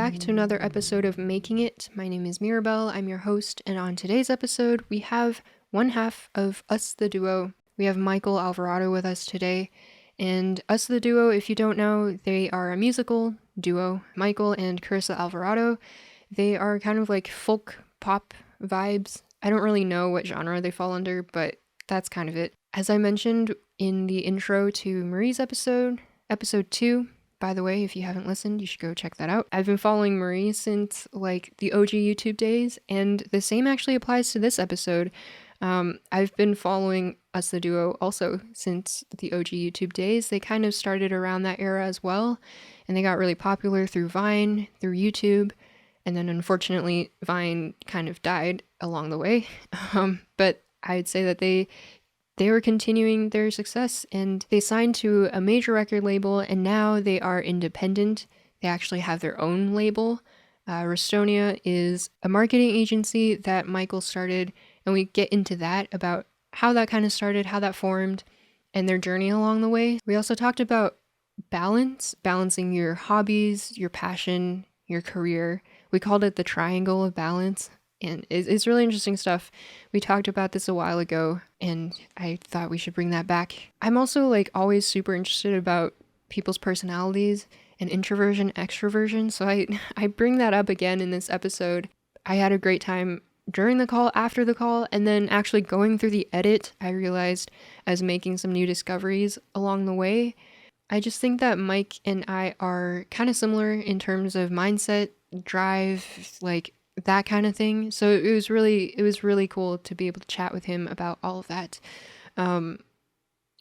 back to another episode of Making It. My name is Mirabelle, I'm your host, and on today's episode, we have one half of Us the Duo. We have Michael Alvarado with us today, and Us the Duo, if you don't know, they are a musical duo. Michael and Carissa Alvarado, they are kind of like folk pop vibes. I don't really know what genre they fall under, but that's kind of it. As I mentioned in the intro to Marie's episode 2, by the way, if you haven't listened, you should go check that out. I've been following Marie since like the OG YouTube days, and the same actually applies to this episode. I've been following Us the Duo also since the OG YouTube days. They kind of started around that era as well, and they got really popular through Vine, through YouTube, and then unfortunately Vine kind of died along the way. But I'd say that they were continuing their success, and they signed to a major record label, and now they are independent. They actually have their own label. Rastonea is a marketing agency that Michael started, and we get into that, about how that kind of started, how that formed, and their journey along the way. We also talked about balancing your hobbies, your passion, your career. We called it the triangle of balance. And it's really interesting stuff. We talked about this a while ago, and I thought we should bring that back. I'm also like always super interested about people's personalities and introversion, extroversion. So I bring that up again in this episode. I had a great time during the call, after the call, and then actually going through the edit, I realized I was making some new discoveries along the way. I just think that Mike and I are kind of similar in terms of mindset, drive, like that kind of thing. So it was really cool to be able to chat with him about all of that.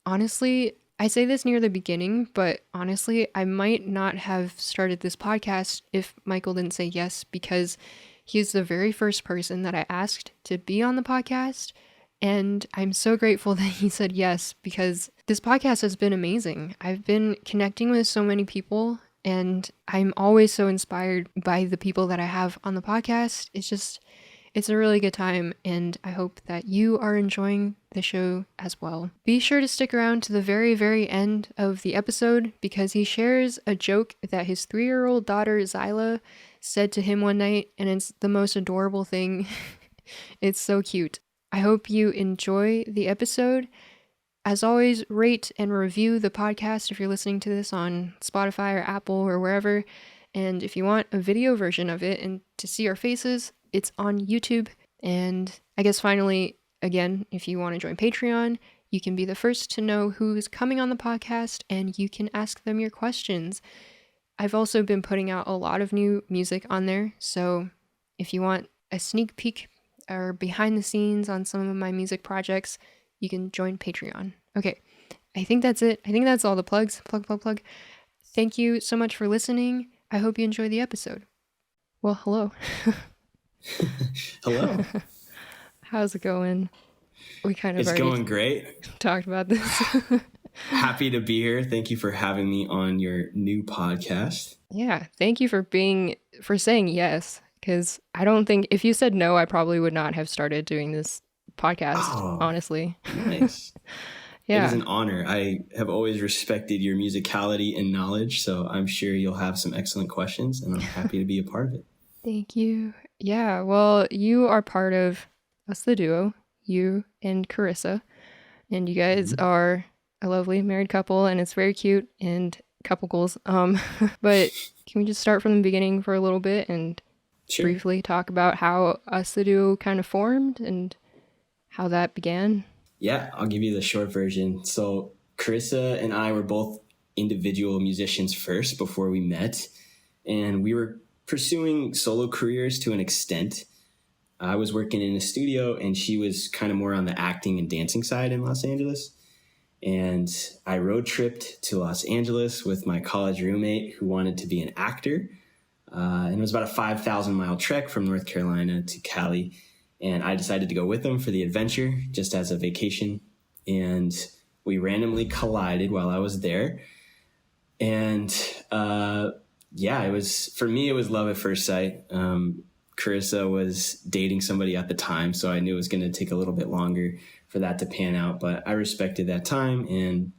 Honestly, I say this near the beginning, but honestly, I might not have started this podcast if Michael didn't say yes, because he's the very first person that I asked to be on the podcast. And I'm so grateful that he said yes, because this podcast has been amazing. I've been connecting with so many people, and I'm always so inspired by the people that I have on the podcast. It's a really good time, and I hope that you are enjoying the show as well. Be sure to stick around to the very, very end of the episode, because he shares a joke that his 3-year-old daughter, Xyla, said to him one night, and it's the most adorable thing. It's so cute. I hope you enjoy the episode. As always, rate and review the podcast if you're listening to this on Spotify or Apple or wherever. And if you want a video version of it and to see our faces, it's on YouTube. And I guess finally, again, if you want to join Patreon, you can be the first to know who's coming on the podcast, and you can ask them your questions. I've also been putting out a lot of new music on there, so if you want a sneak peek or behind the scenes on some of my music projects, you can join Patreon. Okay, I think that's it. I think that's all the plugs. Plug. Thank you so much for listening. I hope you enjoy the episode. Well, hello. Hello. How's it going? We kind of It's going great. Talked about this. Happy to be here. Thank you for having me on your new podcast. Yeah, thank you for saying yes, because I don't think, if you said no, I probably would not have started doing this podcast, honestly. Nice. Yeah. It is an honor. I have always respected your musicality and knowledge, so I'm sure you'll have some excellent questions, and I'm happy to be a part of it. Thank you. Yeah, well, you are part of Us the Duo, you and Carissa, and you guys are a lovely married couple, and it's very cute, and couple goals. But can we just start from the beginning for a little bit and briefly talk about how Us the Duo kind of formed and how that began? Yeah, I'll give you the short version. So Carissa and I were both individual musicians first before we met, and we were pursuing solo careers to an extent. I was working in a studio, and she was kind of more on the acting and dancing side in Los Angeles. And I road tripped to Los Angeles with my college roommate who wanted to be an actor. And it was about a 5,000-mile trek from North Carolina to Cali. And I decided to go with them for the adventure, just as a vacation. And we randomly collided while I was there. And it was love at first sight. Carissa was dating somebody at the time, so I knew it was going to take a little bit longer for that to pan out. But I respected that time. And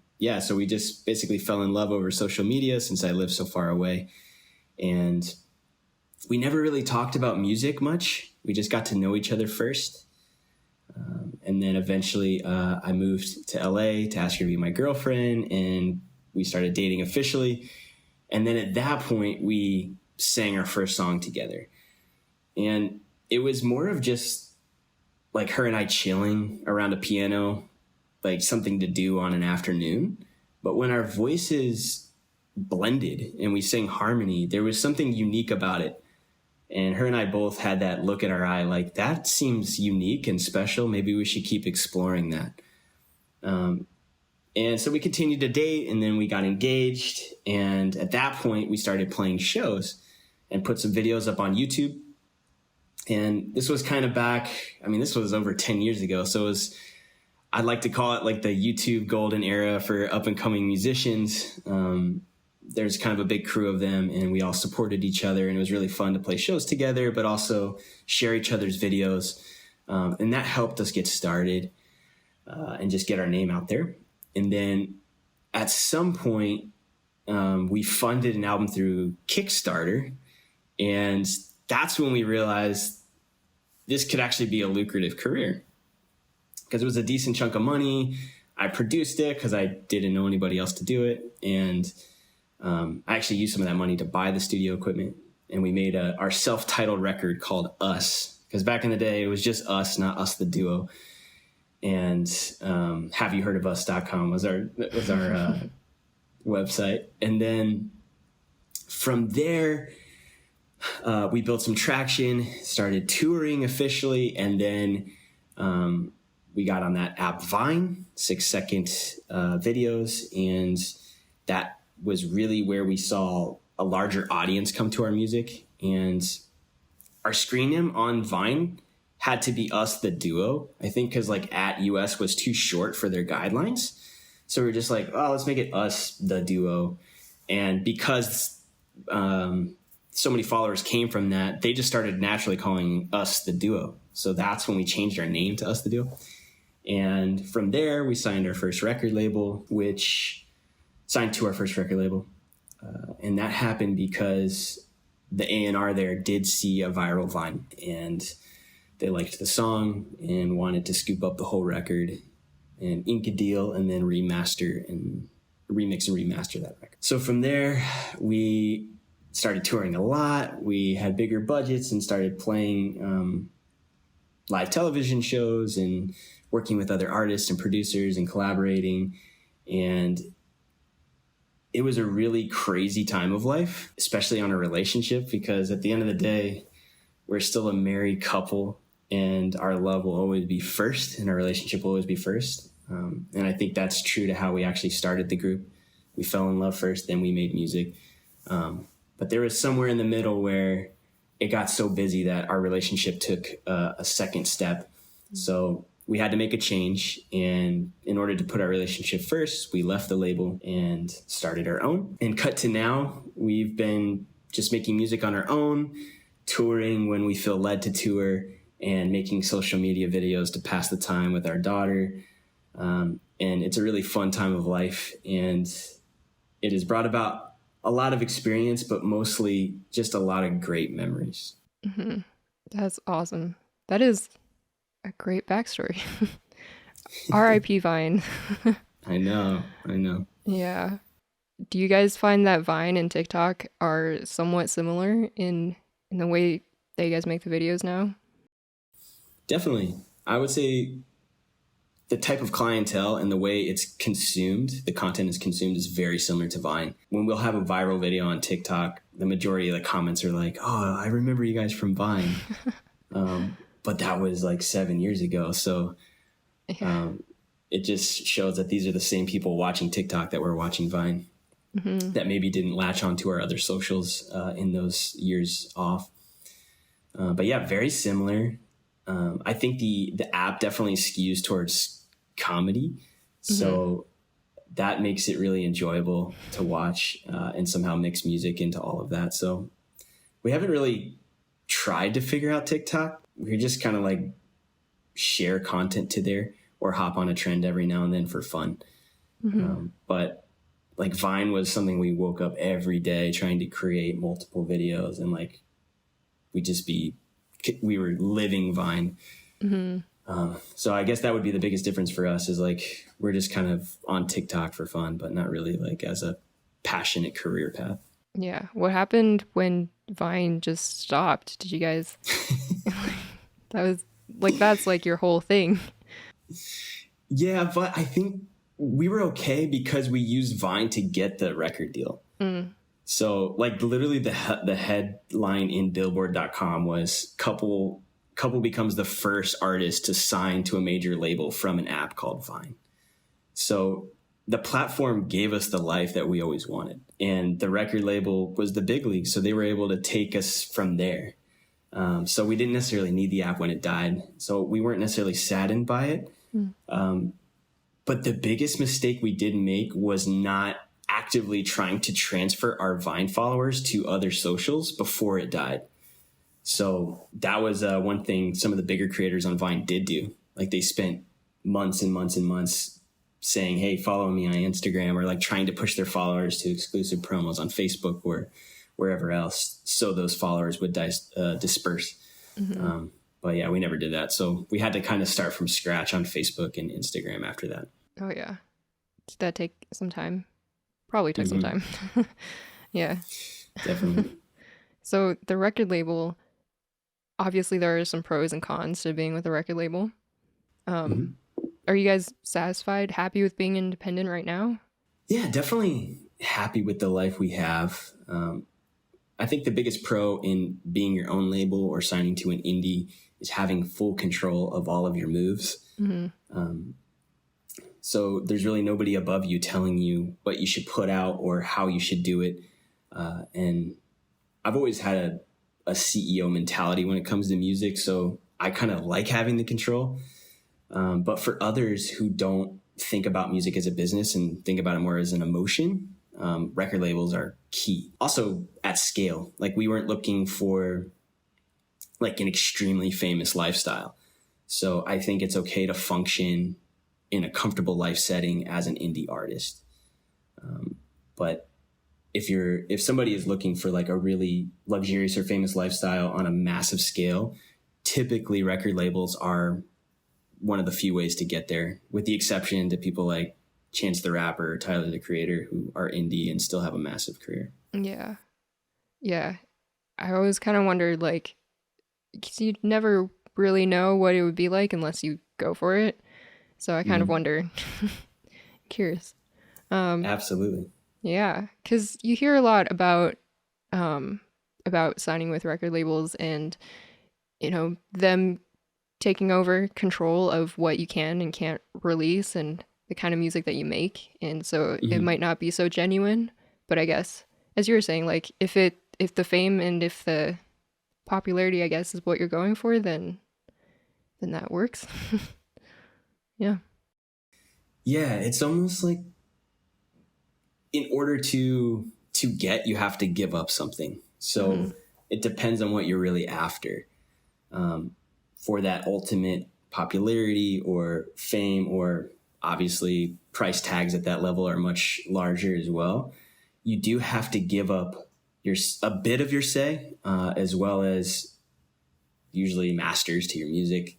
so we just basically fell in love over social media since I live so far away. And we never really talked about music much. We just got to know each other first. And then eventually I moved to LA to ask her to be my girlfriend, and we started dating officially. And then at that point, we sang our first song together. And it was more of just like her and I chilling around a piano, like something to do on an afternoon. But when our voices blended and we sang harmony, there was something unique about it. And her and I both had that look in our eye, like, that seems unique and special. Maybe we should keep exploring that. And so we continued to date, and then we got engaged. And at that point, we started playing shows and put some videos up on YouTube. And this was kind of back, this was over 10 years ago. So it was, I'd like to call it like the YouTube golden era for up and coming musicians. There's kind of a big crew of them, and we all supported each other, and it was really fun to play shows together, but also share each other's videos. And that helped us get started and just get our name out there. And then at some point, we funded an album through Kickstarter, and that's when we realized this could actually be a lucrative career, because it was a decent chunk of money. I produced it because I didn't know anybody else to do it. And I actually used some of that money to buy the studio equipment, and we made our self-titled record called Us, because back in the day it was just us, not Us the Duo. And haveyouheardofus.com was our website. And then from there, we built some traction, started touring officially, and then we got on that app Vine, 6-second videos, and that was really where we saw a larger audience come to our music. And our screen name on Vine had to be Us the Duo, I think, because like @US was too short for their guidelines. So we're just like, oh, let's make it Us the Duo. And because so many followers came from that, they just started naturally calling us the Duo. So that's when we changed our name to Us the Duo. And from there, we signed our first record label, and that happened because the A&R there did see a viral Vine, and they liked the song and wanted to scoop up the whole record and ink a deal and then remix and remaster that record. So from there, we started touring a lot. We had bigger budgets and started playing live television shows and working with other artists and producers and collaborating. And it was a really crazy time of life, especially on a relationship, because at the end of the day, we're still a married couple, and our love will always be first, and our relationship will always be first. And I think that's true to how we actually started the group. We fell in love first, then we made music. But there was somewhere in the middle where it got so busy that our relationship took a second step. So we had to make a change. And in order to put our relationship first, we left the label and started our own. And cut to now, we've been just making music on our own, touring when we feel led to tour, and making social media videos to pass the time with our daughter. And it's a really fun time of life. And it has brought about a lot of experience, but mostly just a lot of great memories. Mm-hmm. That's awesome. That is a great backstory. R.I.P. Vine. I know. Yeah. Do you guys find that Vine and TikTok are somewhat similar in the way that you guys make the videos now? Definitely. I would say the type of clientele and the way it's consumed, the content is consumed, is very similar to Vine. When we'll have a viral video on TikTok, the majority of the comments are like, oh, I remember you guys from Vine. But that was like 7 years ago. So it just shows that these are the same people watching TikTok that were watching Vine, that maybe didn't latch onto our other socials in those years off. But yeah, very similar. I think the app definitely skews towards comedy. So that makes it really enjoyable to watch and somehow mix music into all of that. So we haven't really tried to figure out TikTok. We just kind of like share content to there or hop on a trend every now and then for fun. But like Vine was something we woke up every day trying to create multiple videos and like we were living Vine. So I guess that would be the biggest difference for us, is like, we're just kind of on TikTok for fun, but not really like as a passionate career path. Yeah. What happened when Vine just stopped? Did you guys, that was like, that's like your whole thing. Yeah, but I think we were okay because we used Vine to get the record deal. So like literally the headline in Billboard.com was couple becomes the first artist to sign to a major label from an app called Vine. So the platform gave us the life that we always wanted. And the record label was the big league. So they were able to take us from there. So we didn't necessarily need the app when it died. So we weren't necessarily saddened by it. But the biggest mistake we did make was not actively trying to transfer our Vine followers to other socials before it died. So that was one thing some of the bigger creators on Vine did do. Like they spent months and months and months saying, hey, follow me on Instagram, or like trying to push their followers to exclusive promos on Facebook or wherever else, so those followers would disperse. But yeah, we never did that. So we had to kind of start from scratch on Facebook and Instagram after that. Oh, yeah. Did that take some time? Probably took some time. Yeah. Definitely. So the record label, obviously there are some pros and cons to being with a record label. Are you guys satisfied, happy with being independent right now? Yeah, definitely happy with the life we have. I think the biggest pro in being your own label or signing to an indie is having full control of all of your moves. So there's really nobody above you telling you what you should put out or how you should do it. And I've always had a CEO mentality when it comes to music. So I kind of like having the control. But for others who don't think about music as a business and think about it more as an emotion, record labels are key. Also at scale, like we weren't looking for like an extremely famous lifestyle. So I think it's okay to function in a comfortable life setting as an indie artist. But if somebody is looking for like a really luxurious or famous lifestyle on a massive scale, typically record labels are one of the few ways to get there, with the exception to people like Chance the Rapper, Tyler the Creator, who are indie and still have a massive career. Yeah. Yeah. I always kind of wondered, like, because you never really know what it would be like unless you go for it. So I kind of wonder. Curious. Absolutely. Yeah, because you hear a lot about signing with record labels and, you know, them taking over control of what you can and can't release and the kind of music that you make. And so it might not be so genuine, but I guess, as you were saying, like if the fame and if the popularity, I guess, is what you're going for, then that works. Yeah. Yeah, it's almost like in order to get, you have to give up something. So it depends on what you're really after. For that ultimate popularity or fame, or obviously price tags at that level are much larger as well. You do have to give up a bit of your say, as well as usually masters to your music,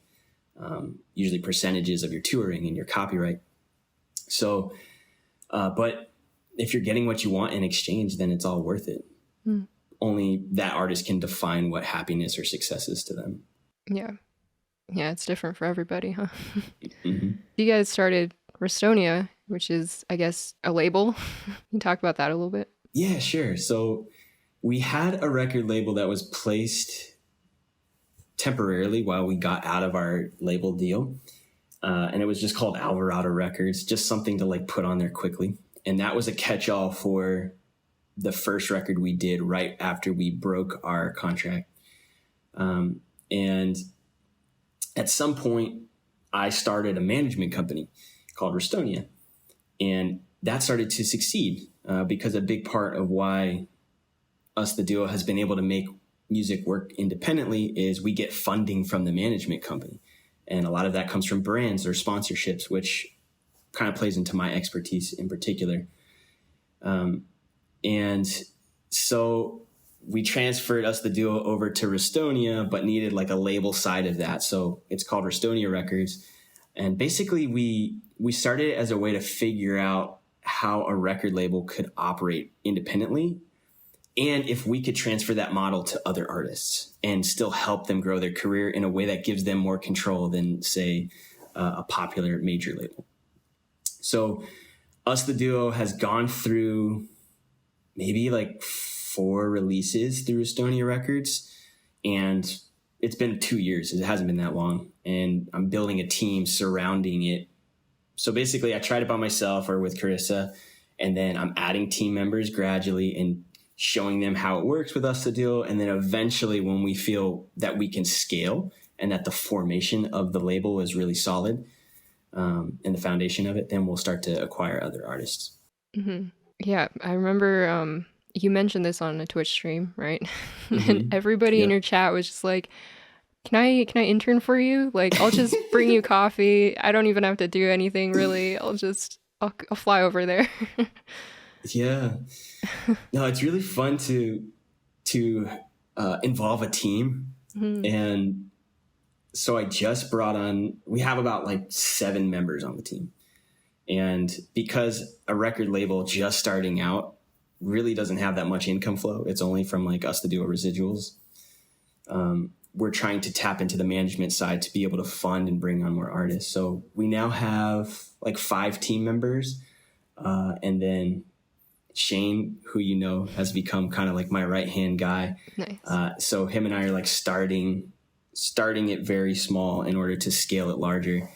usually percentages of your touring and your copyright. So, but if you're getting what you want in exchange, then it's all worth it. Only that artist can define what happiness or success is to them. Yeah. Yeah, it's different for everybody, huh? You guys started Rastonea, which is, I guess, a label. Can you talk about that a little bit? Yeah, sure. So we had a record label that was placed temporarily while we got out of our label deal. And it was just called Alvarado Records, just something to like put on there quickly. And that was a catch-all for the first record we did right after we broke our contract. And at some point, I started a management company called Rastonea. And that started to succeed because a big part of why us, the duo, has been able to make music work independently is we get funding from the management company. And a lot of that comes from brands or sponsorships, which kind of plays into my expertise in particular. And so we transferred Us the Duo over to Rastonea, but needed like a label side of that. So it's called Rastonea Records. And basically we started it as a way to figure out how a record label could operate independently, and if we could transfer that model to other artists and still help them grow their career in a way that gives them more control than, say, a popular major label. So Us the Duo has gone through maybe like 4 releases through Estonia Records, and it's been 2 years. It hasn't been that long, and I'm building a team surrounding it. So basically I tried it by myself or with Carissa, and then I'm adding team members gradually and showing them how it works with Us the Duo. And then eventually when we feel that we can scale and that the formation of the label is really solid, and the foundation of it, then we'll start to acquire other artists. Mm-hmm. Yeah, I remember you mentioned this on a Twitch stream, right? Mm-hmm. And everybody in your chat was just like, can I intern for you? Like, I'll just bring you coffee. I don't even have to do anything really. I'll fly over there. Yeah. No, it's really fun to involve a team. Mm-hmm. And so I just brought on, we have about like 7 members on the team. And because a record label just starting out really doesn't have that much income flow, it's only from like Us the Duo residuals. We're trying to tap into the management side to be able to fund and bring on more artists. So we now have like 5 team members. And then Shane, who you know, has become kind of like my right-hand guy. Nice. So him and I are like starting it very small in order to scale it larger.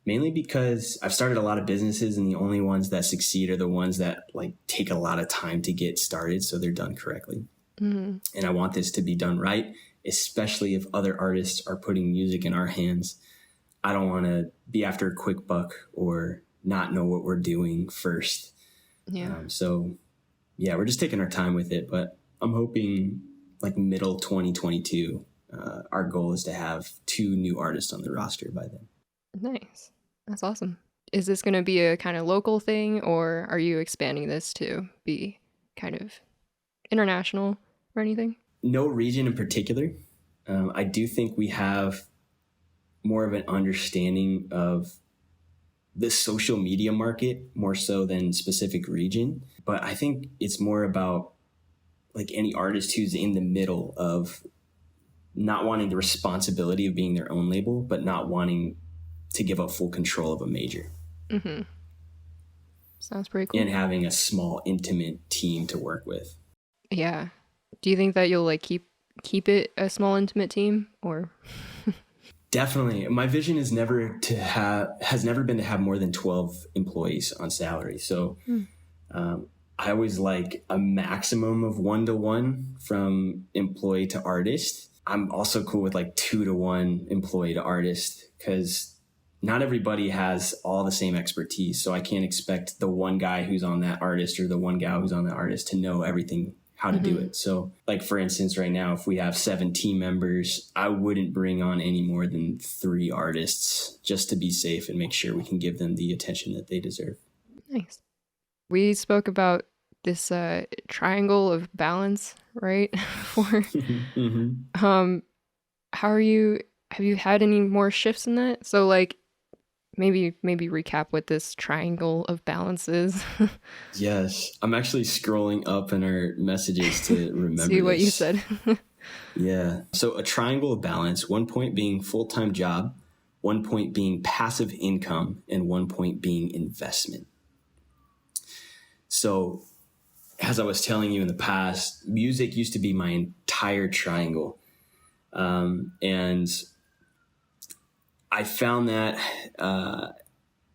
Mainly because I've started a lot of businesses, and the only ones that succeed are the ones that like take a lot of time to get started, so they're done correctly. Mm-hmm. And I want this to be done right, especially if other artists are putting music in our hands. I don't want to be after a quick buck or not know what we're doing first. Yeah. So yeah, we're just taking our time with it, but I'm hoping like middle 2022, our goal is to have 2 new artists on the roster by then. Nice. That's awesome. Is this going to be a kind of local thing, or are you expanding this to be kind of international or anything? No region in particular. I do think we have more of an understanding of the social media market more so than specific region. But I think it's more about like any artist who's in the middle of not wanting the responsibility of being their own label, but not wanting to give up full control of a major. Mm-hmm. Sounds pretty cool. And having a small, intimate team to work with. Yeah. Do you think that you'll like keep it a small, intimate team, or? Definitely. My vision has never been to have more than 12 employees on salary. So I always like a maximum of 1-to-1 from employee to artist. I'm also cool with like 2-to-1 employee to artist, because not everybody has all the same expertise. So I can't expect the one guy who's on that artist or the one gal who's on that artist to know everything, how to do it. So like, for instance, right now, if we have 7 team members, I wouldn't bring on any more than 3 artists just to be safe and make sure we can give them the attention that they deserve. Nice. We spoke about this triangle of balance, right? Mm-hmm. Have you had any more shifts in that? So like, maybe recap what this triangle of balance is. Yes. I'm actually scrolling up in our messages to remember See what you said. Yeah. So a triangle of balance, 1 point being full-time job, 1 point being passive income, and 1 point being investment. So as I was telling you in the past, music used to be my entire triangle. And I found that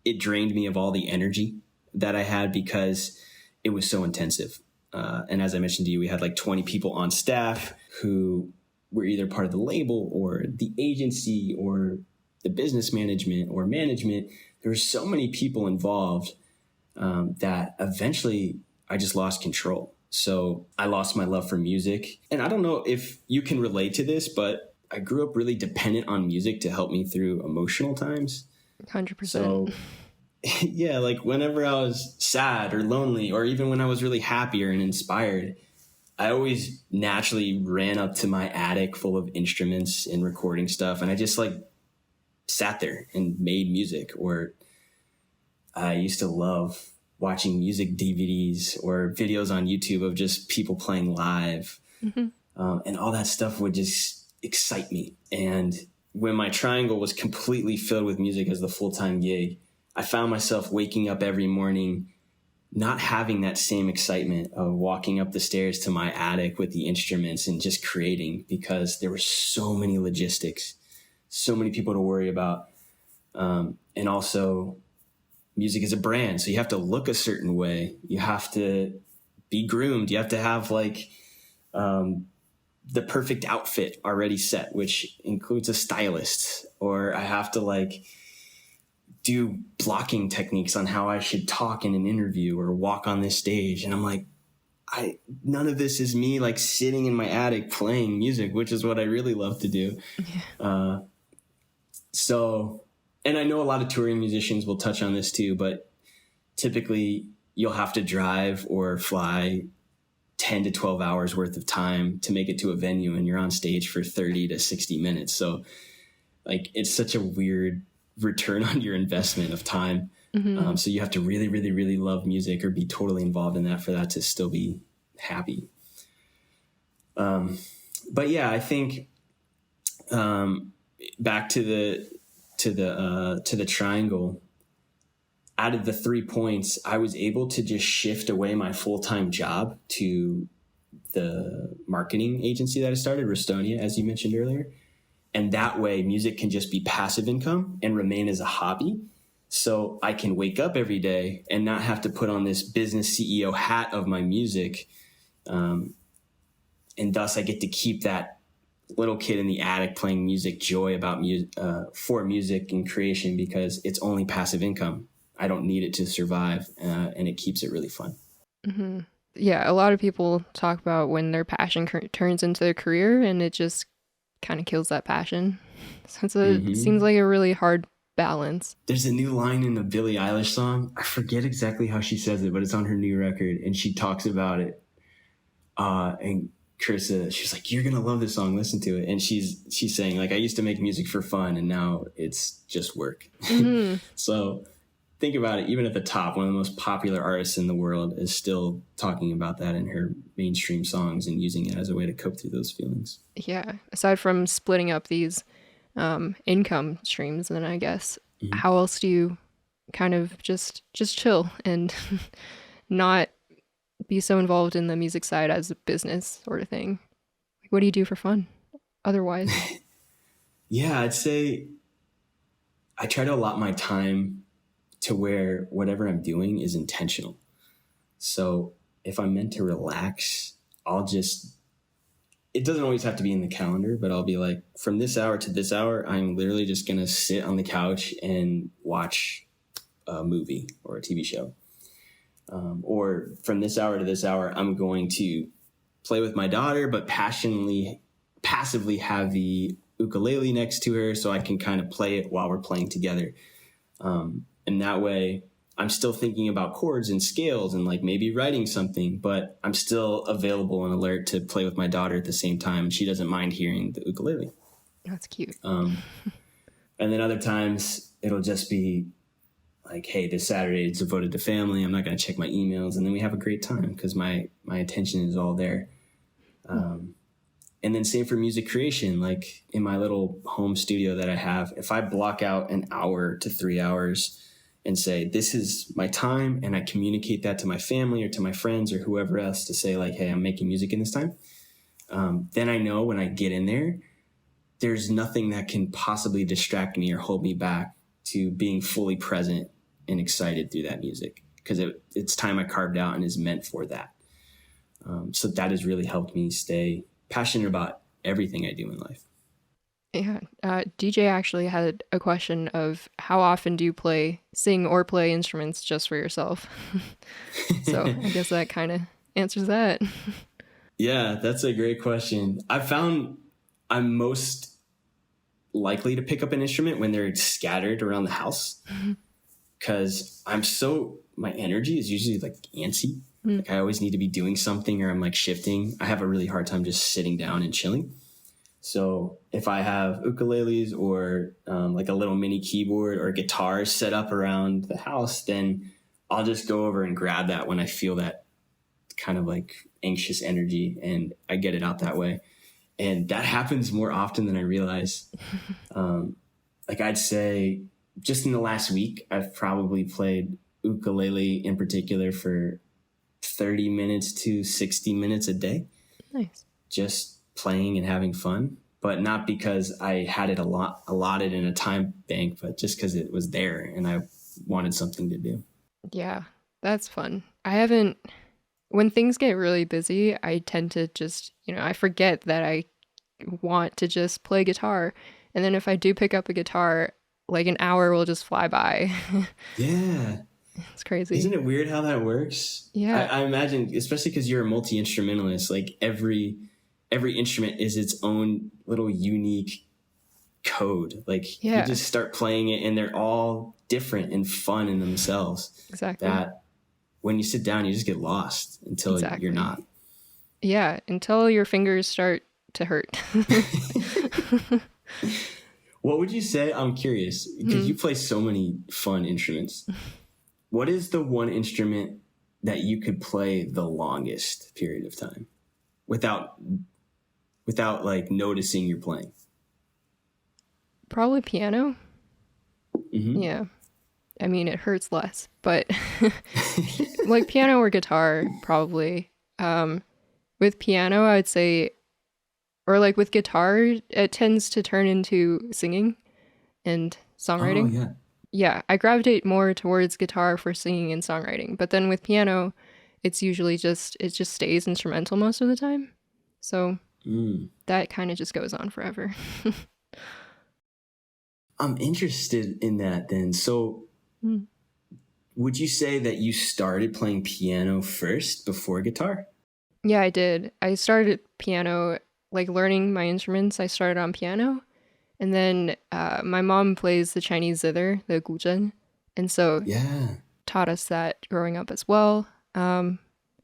it drained me of all the energy that I had because it was so intensive. And as I mentioned to you, we had like 20 people on staff who were either part of the label or the agency or the business management or management. There were so many people involved that eventually I just lost control. So I lost my love for music. And I don't know if you can relate to this, but I grew up really dependent on music to help me through emotional times. 100%. So yeah, like whenever I was sad or lonely, or even when I was really happy or inspired, I always naturally ran up to my attic full of instruments and recording stuff. And I just like sat there and made music. Or I used to love watching music DVDs or videos on YouTube of just people playing live. Mm-hmm. And all that stuff would just excite me. And when my triangle was completely filled with music as the full-time gig, I found myself waking up every morning not having that same excitement of walking up the stairs to my attic with the instruments and just creating, because there were so many logistics, so many people to worry about. And also music is a brand. So you have to look a certain way. You have to be groomed. You have to have like the perfect outfit already set, which includes a stylist. Or I have to like do blocking techniques on how I should talk in an interview or walk on this stage. And I'm like, none of this is me like sitting in my attic playing music, which is what I really love to do. Yeah. And I know a lot of touring musicians will touch on this too, but typically you'll have to drive or fly 10 to 12 hours worth of time to make it to a venue, and you're on stage for 30 to 60 minutes. So like, it's such a weird return on your investment of time. Mm-hmm. So you have to really, really, really love music or be totally involved in that for that to still be happy. But yeah, I think back to the triangle, out of the 3 points, I was able to just shift away my full-time job to the marketing agency that I started, Rastonea, as you mentioned earlier. And that way music can just be passive income and remain as a hobby. So I can wake up every day and not have to put on this business CEO hat of my music. And thus I get to keep that little kid in the attic playing music joy about for music and creation, because it's only passive income. I don't need it to survive, and it keeps it really fun. Mm-hmm. Yeah, a lot of people talk about when their passion turns into their career, and it just kind of kills that passion. So it seems like a really hard balance. There's a new line in a Billie Eilish song. I forget exactly how she says it, but it's on her new record, and she talks about it. And Carissa, she's like, "You're gonna love this song. Listen to it." And she's saying like, "I used to make music for fun, and now it's just work." Mm-hmm. So think about it. Even at the top, one of the most popular artists in the world is still talking about that in her mainstream songs and using it as a way to cope through those feelings. Yeah. Aside from splitting up these income streams, then I guess, how else do you kind of just chill and not be so involved in the music side as a business sort of thing? What do you do for fun otherwise? Yeah, I'd say I try to allot my time to where whatever I'm doing is intentional. So if I'm meant to relax, it doesn't always have to be in the calendar, but I'll be like, from this hour to this hour, I'm literally just going to sit on the couch and watch a movie or a TV show. Or from this hour to this hour, I'm going to play with my daughter, but passively have the ukulele next to her so I can kind of play it while we're playing together. And that way I'm still thinking about chords and scales and like maybe writing something, but I'm still available and alert to play with my daughter at the same time. She doesn't mind hearing the ukulele. That's cute. And then other times it'll just be like, hey, this Saturday is devoted to family. I'm not going to check my emails. And then we have a great time because my attention is all there. And then same for music creation, like in my little home studio that I have, if I block out an hour to 3 hours and say, this is my time, and I communicate that to my family or to my friends or whoever else to say like, hey, I'm making music in this time. Then I know when I get in there, there's nothing that can possibly distract me or hold me back to being fully present and excited through that music, because it's time I carved out and is meant for that. So that has really helped me stay passionate about everything I do in life. Yeah. DJ actually had a question of how often do you sing or play instruments just for yourself? So I guess that kind of answers that. Yeah, that's a great question. I found I'm most likely to pick up an instrument when they're scattered around the house, because my energy is usually like antsy. Like I always need to be doing something or I'm like shifting. I have a really hard time just sitting down and chilling. So if I have ukuleles or like a little mini keyboard or guitars set up around the house, then I'll just go over and grab that when I feel that kind of like anxious energy, and I get it out that way. And that happens more often than I realize. Like I'd say just in the last week, I've probably played ukulele in particular for 30 minutes to 60 minutes a day. Nice. Just playing and having fun, but not because I had it allotted in a time bank, but just because it was there and I wanted something to do. Yeah, that's fun. When things get really busy, I tend to just, I forget that I want to just play guitar. And then if I do pick up a guitar, like an hour will just fly by. Yeah. It's crazy. Isn't it weird how that works? Yeah. I imagine, especially because you're a multi-instrumentalist, like every instrument is its own little unique code. Like you just start playing it and they're all different and fun in themselves. Exactly. That when you sit down, you just get lost until you're not. Yeah, until your fingers start to hurt. What would you say? I'm curious because you play so many fun instruments. What is the one instrument that you could play the longest period of time without like noticing you're playing? Probably piano. Mm-hmm. Yeah. I mean, it hurts less, but like piano or guitar, probably. With piano, I would say, or like with guitar, it tends to turn into singing and songwriting. Oh, yeah. Yeah, I gravitate more towards guitar for singing and songwriting, but then with piano, it's usually it just stays instrumental most of the time. So that kind of just goes on forever. I'm interested in that then. So would you say that you started playing piano first before guitar? Yeah, I did. I started piano, like learning my instruments. I started on piano. And then my mom plays the Chinese zither, the guzheng. And so taught us that growing up as well. And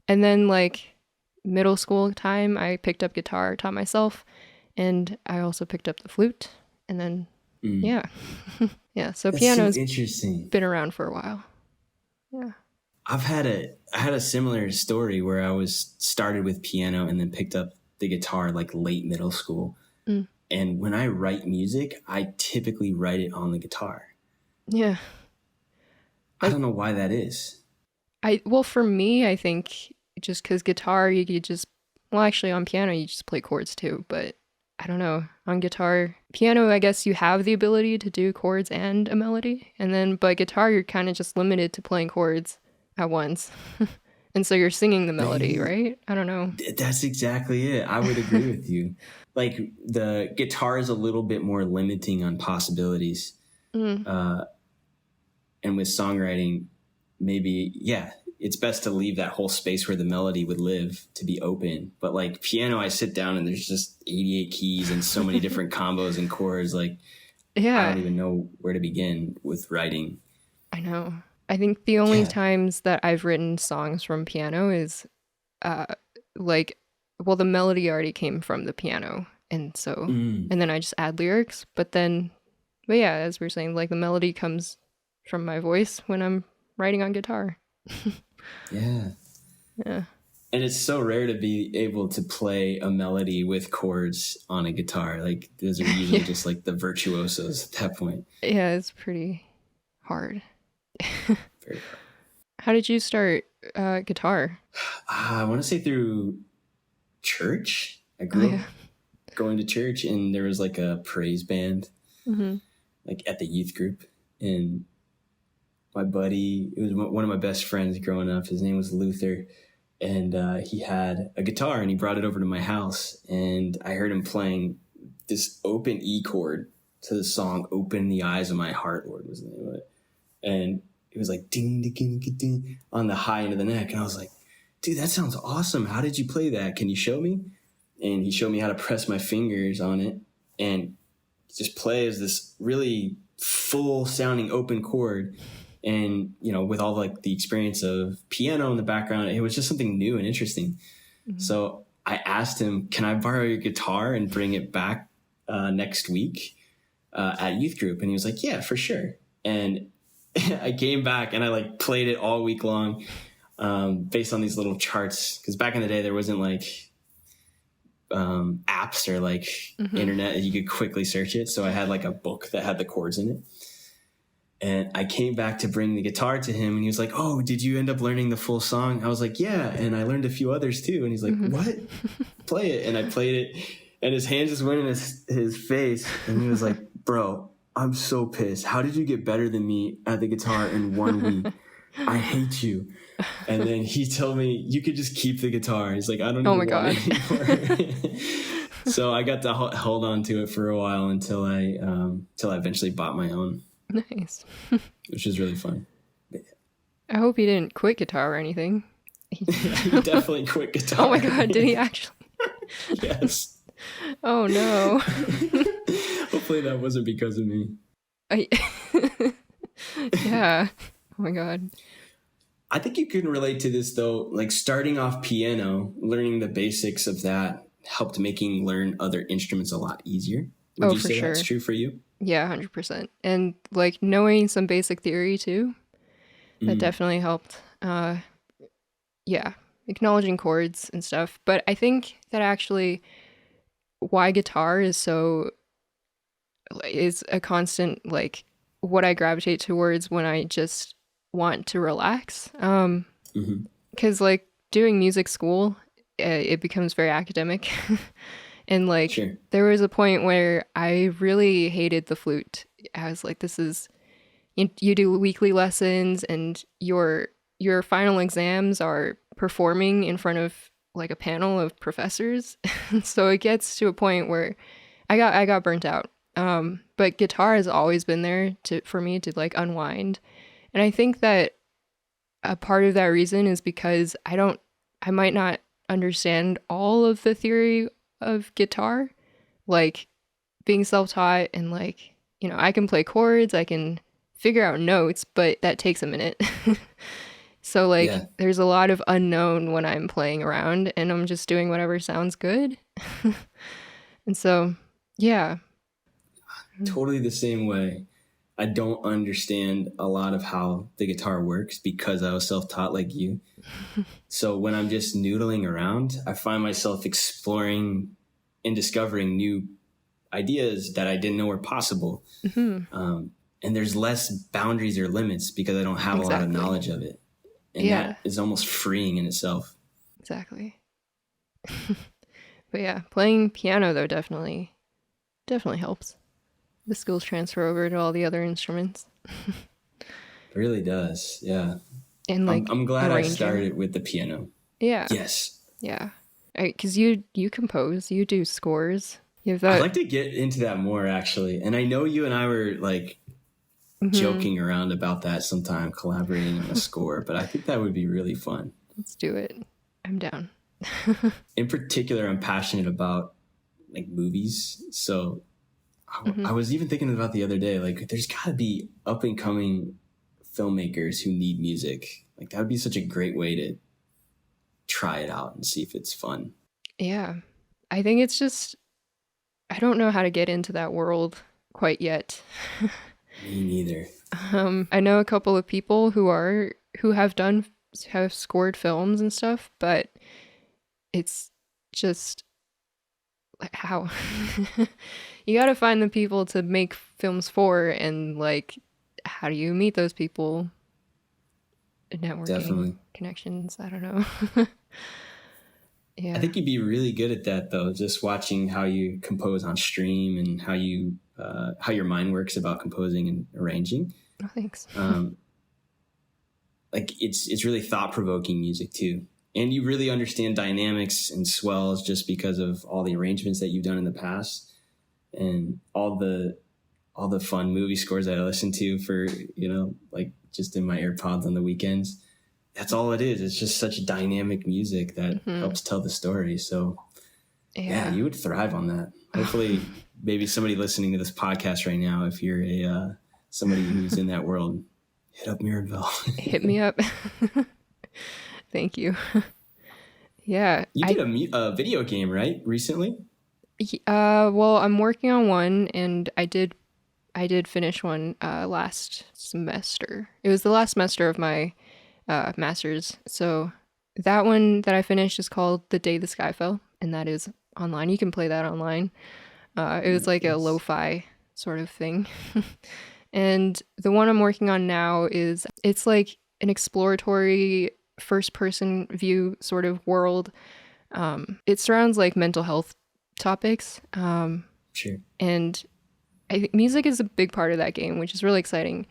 then like middle school time, I picked up guitar, taught myself. And I also picked up the flute. And then, yeah. So That's piano's so interesting. Been around for a while. Yeah. I had a similar story where I started with piano and then picked up the guitar like late middle school. And when I write music, I typically write it on the guitar. Yeah. I don't know why that is. Well, for me, I think just because guitar, you could just, well, actually on piano, you just play chords too. But I don't know, on guitar, piano, I guess you have the ability to do chords and a melody. And then, but guitar, you're kind of just limited to playing chords at once. And so you're singing the melody, right? I don't know. That's exactly it. I would agree with you. Like the guitar is a little bit more limiting on possibilities. And with songwriting, maybe, it's best to leave that whole space where the melody would live to be open. But like piano, I sit down and there's just 88 keys and so many different combos and chords. Like, I don't even know where to begin with writing. I know. I think the only times that I've written songs from piano is the melody already came from the piano. And so, and then I just add lyrics. But yeah, as we were saying, like the melody comes from my voice when I'm writing on guitar. Yeah. And it's so rare to be able to play a melody with chords on a guitar. Like those are usually just like the virtuosos at that point. Yeah, it's pretty hard. Very hard. How did you start guitar? I want to say through church. I grew up going to church, and there was like a praise band, like at the youth group. And my buddy, it was one of my best friends growing up. His name was Luther, and he had a guitar, and he brought it over to my house. And I heard him playing this open E chord to the song "Open the Eyes of My Heart," Lord was the name of it. And it was like ding, ding, ding, ding on the high end of the neck. And I was like, dude, that sounds awesome. How did you play that? Can you show me? And he showed me how to press my fingers on it and just play as this really full sounding open chord. And, with all like the experience of piano in the background, it was just something new and interesting. Mm-hmm. So I asked him, can I borrow your guitar and bring it back next week at youth group? And he was like, yeah, for sure. And I came back and I like played it all week long based on these little charts. Because back in the day, there wasn't like apps or like internet that you could quickly search it. So I had like a book that had the chords in it. And I came back to bring the guitar to him, and he was like, oh, did you end up learning the full song? I was like, yeah. And I learned a few others too. And he's like, what? Play it. And I played it, and his hand just went in his face. And he was like, bro, I'm so pissed. How did you get better than me at the guitar in 1 week? I hate you. And then he told me, you could just keep the guitar. He's like, I don't even want it anymore. So I got to hold on to it for a while until I eventually bought my own. Nice. Which is really fun. I hope he didn't quit guitar or anything. He definitely quit guitar. Oh my God, did he actually? Yes. Oh no. Hopefully that wasn't because of me. Yeah. Oh my God. I think you can relate to this though. Like starting off piano, learning the basics of that helped making learn other instruments a lot easier. Would you say that's true for you? Yeah, 100%. And like knowing some basic theory too, that definitely helped. Yeah, acknowledging chords and stuff. But I think that actually why guitar is a constant, like what I gravitate towards when I just want to relax. Because like doing music school, it becomes very academic. And like, there was a point where I really hated the flute. I was like, this is, you do weekly lessons and your final exams are performing in front of like a panel of professors. So it gets to a point where I got burnt out. But guitar has always been there for me to like unwind. And I think that a part of that reason is because I might not understand all of the theory of guitar, like being self-taught, and like, I can play chords, I can figure out notes, but that takes a minute. So like there's a lot of unknown when I'm playing around and I'm just doing whatever sounds good. And so totally the same way. I don't understand a lot of how the guitar works because I was self-taught like you. So when I'm just noodling around, I find myself exploring and discovering new ideas that I didn't know were possible. And there's less boundaries or limits because I don't have a lot of knowledge of it. And that is almost freeing in itself. Exactly. But yeah, playing piano though definitely helps. The skills transfer over to all the other instruments. It really does, yeah. And like, I'm glad I started with the piano. Yeah. Yes. Yeah. Because you compose, you do scores. You have that. I'd like to get into that more actually. And I know you and I were like joking around about that sometime, collaborating on a score, but I think that would be really fun. Let's do it. I'm down. In particular, I'm passionate about like movies. So I was even thinking about the other day, like there's got to be up and coming filmmakers who need music. Like that would be such a great way to try it out and see if it's fun. Yeah. I think it's just, I don't know how to get into that world quite yet. Me neither. I know a couple of people who have scored films and stuff, but it's just like how you got to find the people to make films for, and like, how do you meet those people? Networking, connections. I don't know. Yeah, I think you'd be really good at that though. Just watching how you compose on stream and how your mind works about composing and arranging. Oh, thanks. Like it's really thought-provoking music too. And you really understand dynamics and swells just because of all the arrangements that you've done in the past and all the fun movie scores that I listen to for, like just in my AirPods on the weekends. That's all it is. It's just such dynamic music that helps tell the story. So yeah, you would thrive on that. Hopefully maybe somebody listening to this podcast right now, if you're somebody who's in that world, Hit up Mirabelle. Hit me up. Thank you. Yeah. You did a video game, right? Recently? Well, I'm working on one, and I did finish one last semester. It was the last semester of my master's. So that one that I finished is called The Day the Sky Fell, and that is online. You can play that online. It was like a Nice. lo-fi sort of thing. And the one I'm working on now it's like an exploratory first person view sort of world. It surrounds like mental health topics. Sure. And I think music is a big part of that game, which is really exciting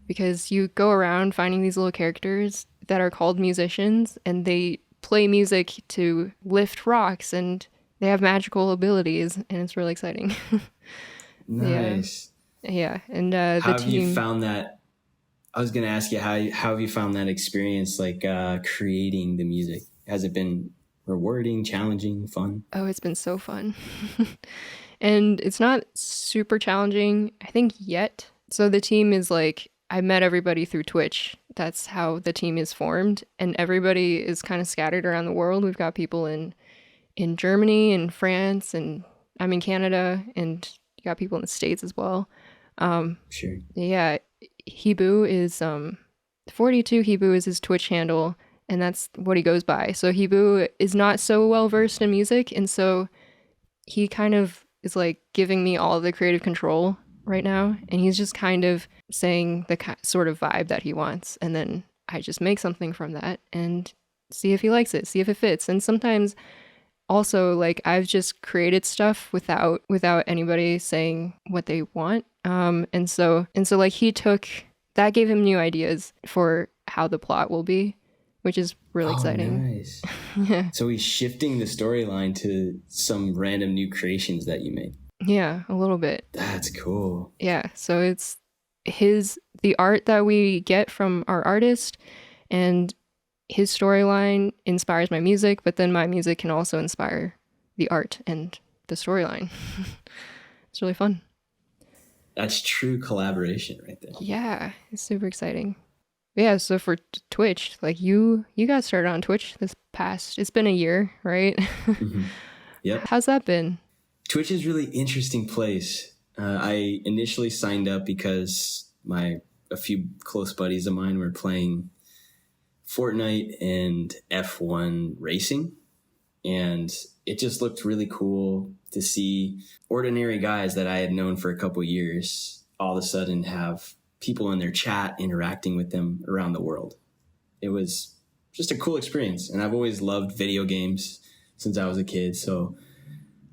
because you go around finding these little characters that are called musicians, and they play music to lift rocks, and they have magical abilities, and it's really exciting. Nice. Yeah. And How the have you team. found that? I was going to ask you, how have you found that experience, like creating the music? Has it been rewarding, challenging, fun? Oh, it's been so fun. And it's not super challenging, I think, yet. So the team is like, I met everybody through Twitch. That's how the team is formed. And everybody is kind of scattered around the world. We've got people in Germany and France, and I'm in Canada, and you got people in the States as well. Sure. Yeah, Hibu is 42 Hibu is his Twitch handle, and that's what he goes by. So Hibu is not so well versed in music, and so he kind of is like giving me all the creative control right now, and he's just kind of saying the sort of vibe that he wants, and then I just make something from that and see if he likes it, see if it fits. And sometimes also like I've just created stuff without anybody saying what they want. And so like he took that, gave him new ideas for how the plot will be, which is really exciting. Nice. Yeah. So he's shifting the storyline to some random new creations that you made. Yeah, a little bit. That's cool. Yeah. So it's the art that we get from our artist, and his storyline inspires my music, but then my music can also inspire the art and the storyline. It's really fun. That's true collaboration right there. Yeah, it's super exciting. Yeah, so for Twitch, like you got started on Twitch it's been a year, right? Mm-hmm. Yep. How's that been? Twitch is a really interesting place. I initially signed up because a few close buddies of mine were playing Fortnite and F1 racing, and it just looked really cool to see ordinary guys that I had known for a couple years all of a sudden have people in their chat interacting with them around the world. It was just a cool experience, and I've always loved video games since I was a kid. So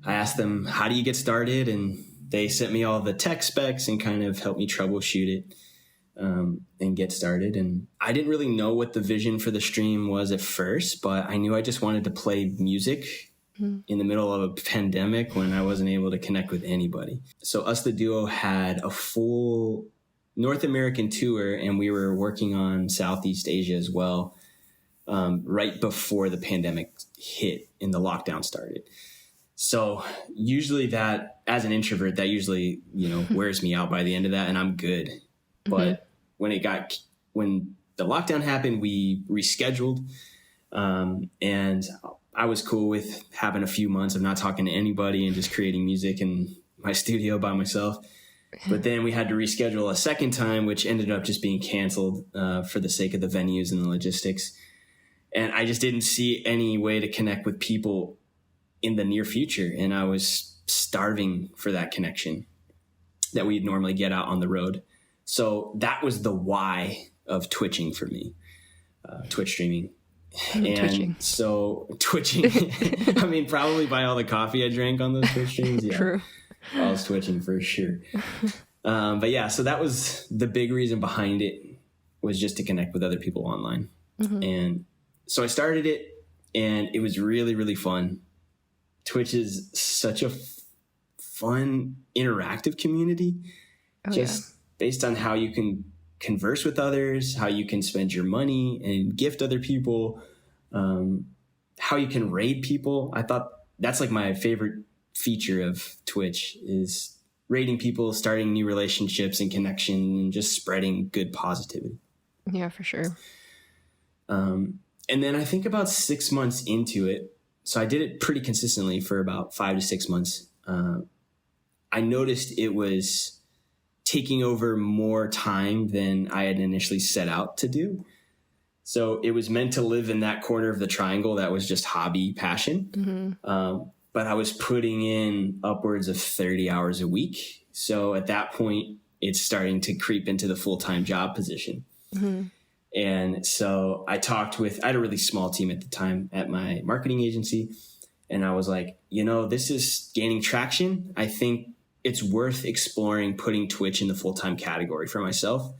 I asked them, how do you get started? And they sent me all the tech specs and kind of helped me troubleshoot it and get started. And I didn't really know what the vision for the stream was at first, but I knew I just wanted to play music in the middle of a pandemic when I wasn't able to connect with anybody. So Us the Duo had a full North American tour, and we were working on Southeast Asia as well, right before the pandemic hit and the lockdown started. So usually that, as an introvert, that usually, wears me out by the end of that, and I'm good. But when the lockdown happened, we rescheduled, and I was cool with having a few months of not talking to anybody and just creating music in my studio by myself. But then we had to reschedule a second time, which ended up just being canceled for the sake of the venues and the logistics. And I just didn't see any way to connect with people in the near future. And I was starving for that connection that we'd normally get out on the road. So that was the why of twitching for me, Twitch streaming. And Twitching. So twitching, I mean, probably by all the coffee I drank on those Twitch streams. Yeah, True. I was twitching for sure. But yeah, so that was the big reason behind it, was just to connect with other people online. And so I started it, and it was really, really fun. Twitch is such a fun, interactive community, based on how you can converse with others, how you can spend your money and gift other people, how you can raid people. I thought that's like my favorite feature of Twitch, is raiding people, starting new relationships and connection, and just spreading good positivity. Yeah, for sure. And then I think about 6 months into it, so I did it pretty consistently for about 5 to 6 months. I noticed it was taking over more time than I had initially set out to do. So it was meant to live in that corner of the triangle that was just hobby passion. But I was putting in upwards of 30 hours a week. So at that point, it's starting to creep into the full-time job position. And so I had a really small team at the time at my marketing agency. And I was like, this is gaining traction. I think it's worth exploring putting Twitch in the full-time category for myself.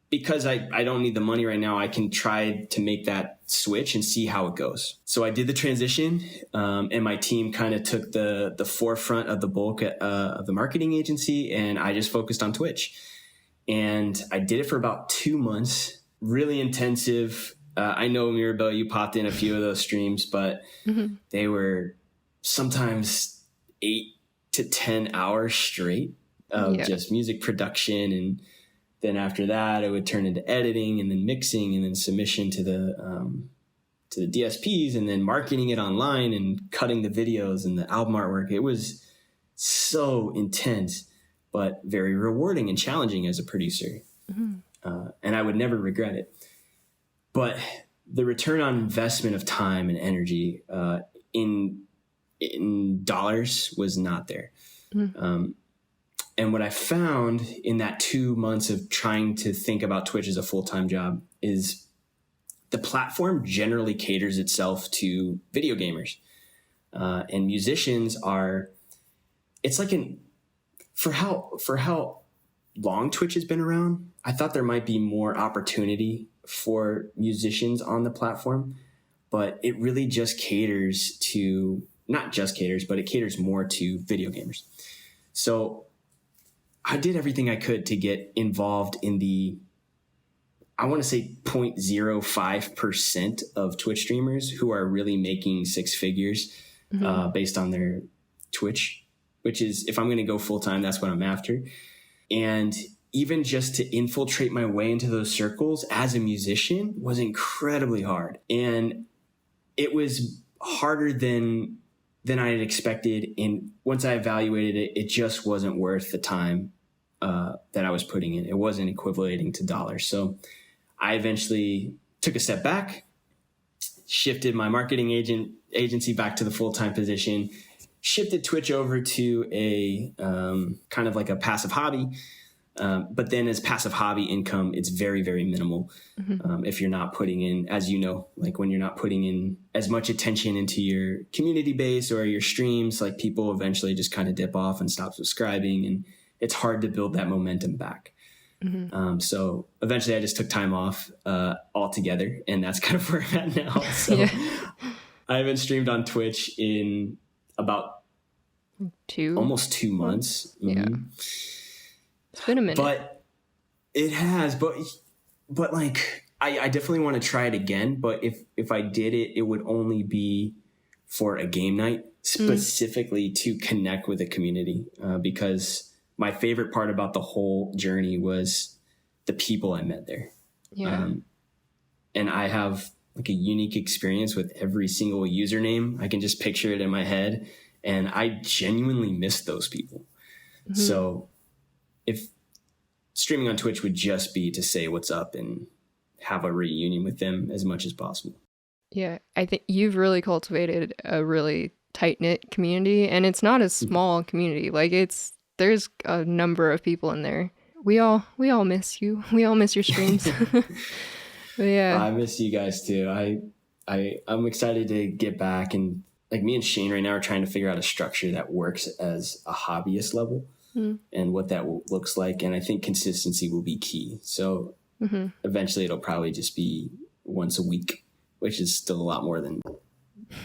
Because I don't need the money right now, I can try to make that switch and see how it goes. So I did the transition, and my team kind of took the forefront of the bulk of the marketing agency, and I just focused on Twitch. And I did it for about 2 months, really intensive. I know, Mirabelle, you popped in a few of those streams, but they were sometimes 8 to 10 hours straight of just music production, and then after that, it would turn into editing and then mixing and then submission to the DSPs and then marketing it online and cutting the videos and the album artwork. It was so intense, but very rewarding and challenging as a producer. And I would never regret it. But the return on investment of time and energy in dollars was not there. And what I found in that 2 months of trying to think about Twitch as a full-time job is the platform generally caters itself to video gamers. And musicians it's like for how long Twitch has been around, I thought there might be more opportunity for musicians on the platform, but it really just caters to, not just caters, but it caters more to video gamers. So I did everything I could to get involved in I want to say 0.05% of Twitch streamers who are really making six figures based on their Twitch, which is, if I'm going to go full time, that's what I'm after. And even just to infiltrate my way into those circles as a musician was incredibly hard. And it was harder than I had expected. And once I evaluated it, it just wasn't worth the time that I was putting in. It wasn't equivalating to dollars. So I eventually took a step back, shifted my marketing agency back to the full-time position, shifted Twitch over to a kind of like a passive hobby. But then as passive hobby income, it's very, very minimal. If you're not putting in, as you know, like when you're not putting in as much attention into your community base or your streams, like people eventually just kind of dip off and stop subscribing, and it's hard to build that momentum back. So eventually I just took time off altogether, and that's kind of where I'm at now. So I haven't streamed on Twitch in about almost 2 months. Yeah. It's been a minute. But it has, but like, I definitely want to try it again. But if I did it, it would only be for a game night, specifically to connect with the community. Because my favorite part about the whole journey was the people I met there. Yeah. And I have like a unique experience with every single username. I can just picture it in my head, and I genuinely miss those people. So if streaming on Twitch would just be to say what's up and have a reunion with them as much as possible. Yeah, I think you've really cultivated a really tight-knit community, and it's not a small community. Like, there's a number of people in there. We all miss you. We all miss your streams. But yeah. I miss you guys too. I'm excited to get back, and like me and Shane right now are trying to figure out a structure that works as a hobbyist level. And what that looks like. And I think consistency will be key. So eventually it'll probably just be once a week, which is still a lot more than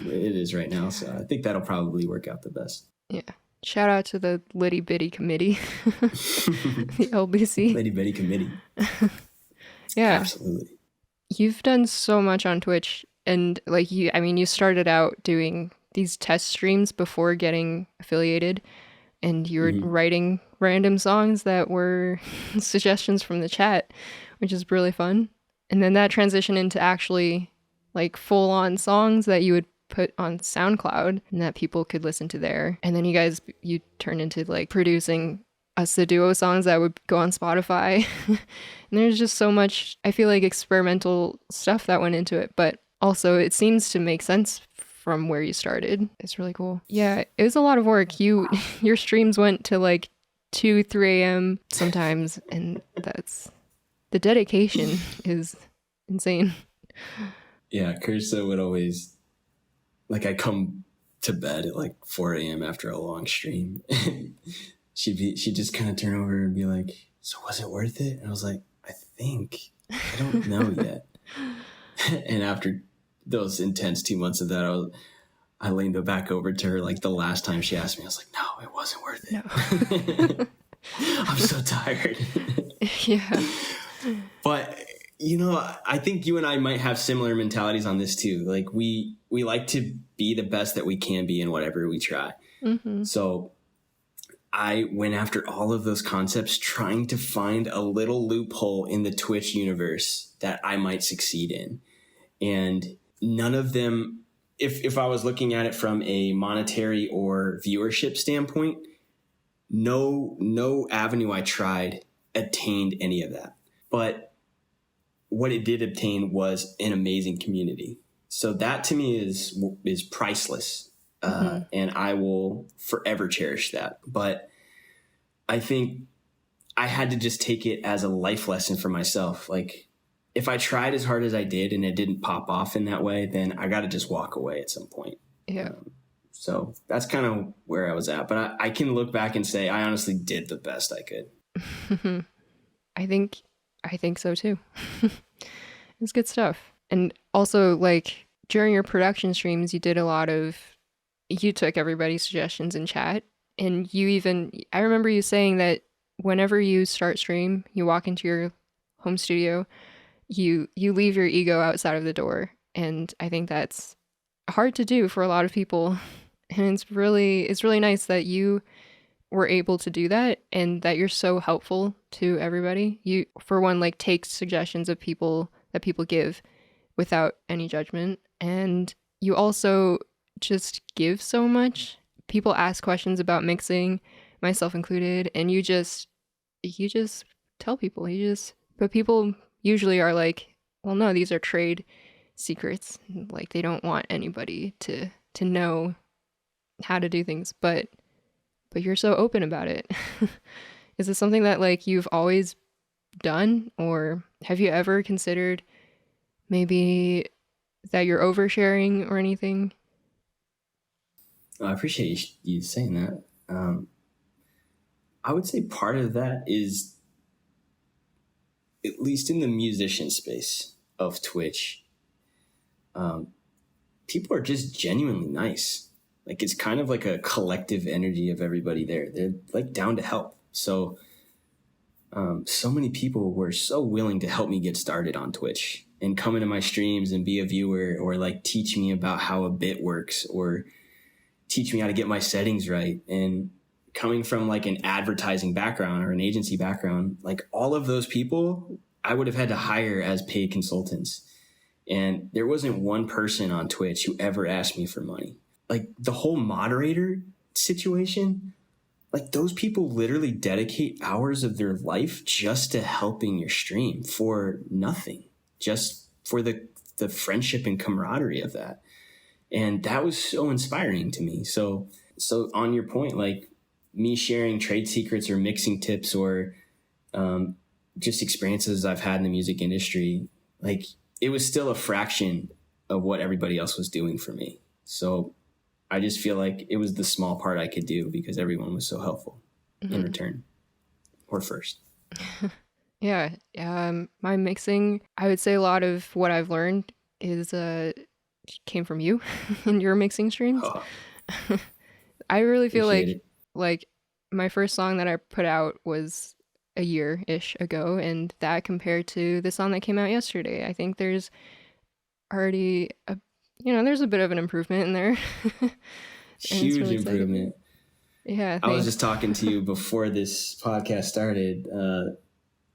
it is right now. So I think that'll probably work out the best. Yeah. Shout out to the Litty Bitty Committee, the LBC. Litty Bitty Committee. Yeah. Absolutely. You've done so much on Twitch, and like you started out doing these test streams before getting affiliated. And you were writing random songs that were suggestions from the chat, which is really fun. And then that transitioned into actually like full on songs that you would put on SoundCloud and that people could listen to there. And then you turned into like producing Us the Duo songs that would go on Spotify. And there's just so much, I feel like, experimental stuff that went into it. But also it seems to make sense from where you started. It's really cool. Yeah, it was a lot of work. Your streams went to like 2, 3 a.m. sometimes. And that's, the dedication is insane. Yeah, Carissa would always, like, I come to bed at like 4 a.m. after a long stream. She'd just kind of turn over and be like, "So was it worth it?" And I was like, "I don't know yet." And after those intense 2 months of that, I leaned back over to her like the last time she asked me. I was like, "No, it wasn't worth it. No. I'm so tired." Yeah. But I think you and I might have similar mentalities on this too. Like we like to be the best that we can be in whatever we try. Mm-hmm. So I went after all of those concepts, trying to find a little loophole in the Twitch universe that I might succeed in. And none of them, if I was looking at it from a monetary or viewership standpoint, no avenue I tried attained any of that. But what it did obtain was an amazing community. So that to me is priceless. Mm-hmm. And I will forever cherish that. But I think I had to just take it as a life lesson for myself. Like if I tried as hard as I did and it didn't pop off in that way, then I got to just walk away at some point. Yeah. So that's kind of where I was at. But I can look back and say I honestly did the best I could. I think so too. It's good stuff. And also, like, during your production streams, you took everybody's suggestions in chat. And I remember you saying that whenever you start stream, you walk into your home studio, you leave your ego outside of the door. And I think that's hard to do for a lot of people. And it's really nice that you were able to do that and that you're so helpful to everybody. You, for one, like take suggestions of people that people give without any judgment. And you also just give so much. People ask questions about mixing, myself included, and you just tell people. But people usually are like, well, no, these are trade secrets. Like they don't want anybody to know how to do things, but you're so open about it. Is this something that like you've always done, or have you ever considered maybe that you're oversharing or anything? I appreciate you saying that. I would say part of that is, at least in the musician space of Twitch, people are just genuinely nice. Like it's kind of like a collective energy of everybody there. They're like down to help. So many people were so willing to help me get started on Twitch and come into my streams and be a viewer, or like teach me about how a bit works, or teach me how to get my settings right. And coming from like an advertising background or an agency background, like all of those people I would have had to hire as paid consultants. And there wasn't one person on Twitch who ever asked me for money. Like the whole moderator situation, like those people literally dedicate hours of their life just to helping your stream for nothing, just for the friendship and camaraderie of that. And that was so inspiring to me. So on your point, like me sharing trade secrets or mixing tips or just experiences I've had in the music industry, like it was still a fraction of what everybody else was doing for me. So I just feel like it was the small part I could do because everyone was so helpful in return, or first. Yeah. My mixing, I would say a lot of what I've learned is came from you in your mixing streams. Oh. I really feel like my first song that I put out was a year-ish ago, and that compared to the song that came out yesterday, I think there's already there's a bit of an improvement in there. Huge really improvement. Yeah, thanks. I was just talking to you before this podcast started.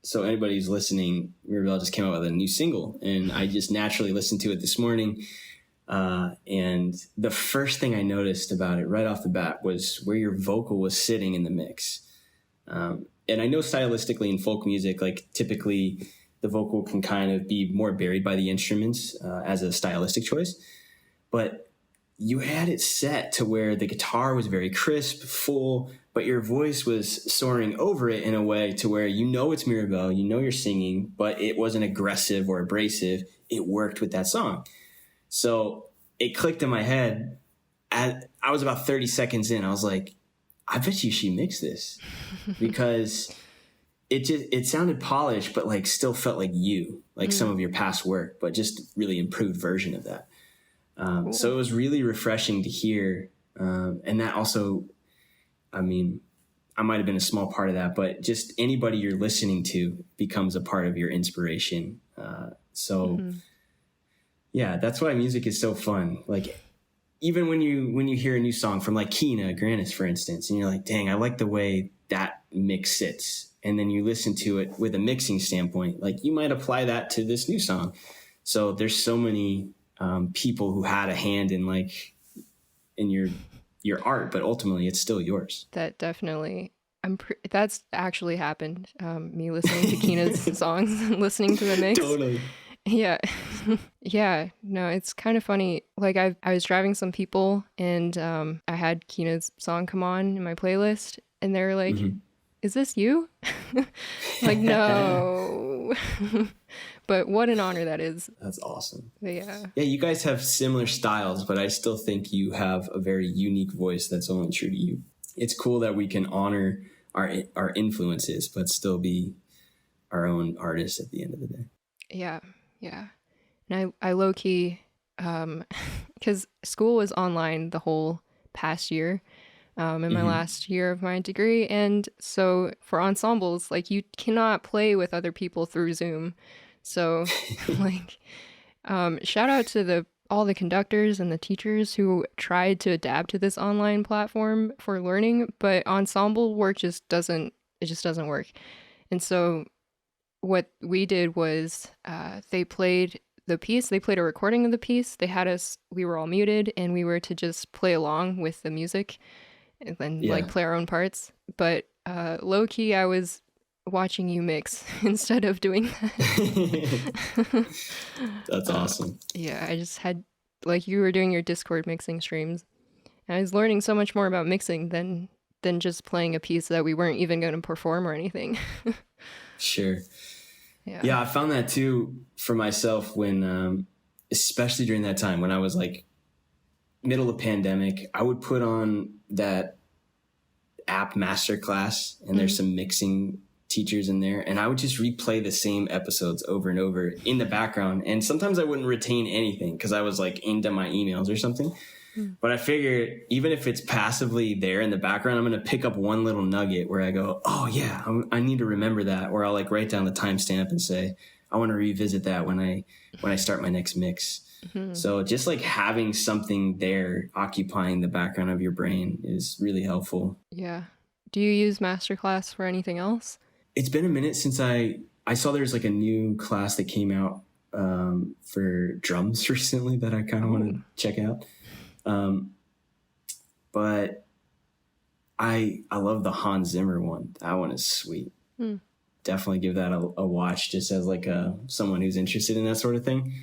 so anybody who's listening, Mirabelle just came out with a new single, and I just naturally listened to it this morning. And the first thing I noticed about it right off the bat was where your vocal was sitting in the mix. And I know stylistically in folk music, like typically the vocal can kind of be more buried by the instruments as a stylistic choice. But you had it set to where the guitar was very crisp, full, but your voice was soaring over it in a way to where you know it's Mirabelle, you know you're singing, but it wasn't aggressive or abrasive. It worked with that song. So it clicked in my head. I was about 30 seconds in. I was like, I bet you she mixed this because it sounded polished, but like still felt like you, like some of your past work, but just really improved version of that. Cool. So it was really refreshing to hear. And that also, I mean, I might have been a small part of that, but just anybody you're listening to becomes a part of your inspiration. Yeah, that's why music is so fun. Like even when you hear a new song from like Kina Grannis, for instance, and you're like, dang, I like the way that mix sits. And then you listen to it with a mixing standpoint, like you might apply that to this new song. So there's so many people who had a hand in in your art, but ultimately it's still yours. That definitely, that's actually happened. Me listening to Kina's songs and listening to the mix. Totally. Yeah. Yeah. No, it's kind of funny. Like I was driving some people and I had Kina's song come on in my playlist and they're like, is this you? Like, no. But what an honor that is. That's awesome. But yeah. Yeah, you guys have similar styles, but I still think you have a very unique voice that's only true to you. It's cool that we can honor our influences, but still be our own artists at the end of the day. Yeah. Yeah. And I low key, because school was online the whole past year, in my last year of my degree. And so for ensembles, like you cannot play with other people through Zoom. So like, shout out to all the conductors and the teachers who tried to adapt to this online platform for learning, but ensemble work just doesn't work. And so what we did was they played the piece, they played a recording of the piece, we were all muted and we were to just play along with the music and then like play our own parts. But low key I was watching you mix instead of doing that. That's awesome. Yeah, I just had, like, you were doing your Discord mixing streams. And I was learning so much more about mixing than just playing a piece that we weren't even going to perform or anything. Sure. Yeah, I found that too for myself when, especially during that time when I was like middle of pandemic, I would put on that app Masterclass and there's some mixing teachers in there and I would just replay the same episodes over and over in the background. And sometimes I wouldn't retain anything because I was like into my emails or something. But I figured even if it's passively there in the background, I'm going to pick up one little nugget where I go, oh yeah, I need to remember that. Or I'll like write down the timestamp and say, I want to revisit that when I start my next mix. So just like having something there occupying the background of your brain is really helpful. Yeah. Do you use Masterclass for anything else? It's been a minute since I saw there's like a new class that came out for drums recently that I kind of want to check out. But I love the Hans Zimmer one. That one is sweet. Definitely give that a watch just as like someone who's interested in that sort of thing.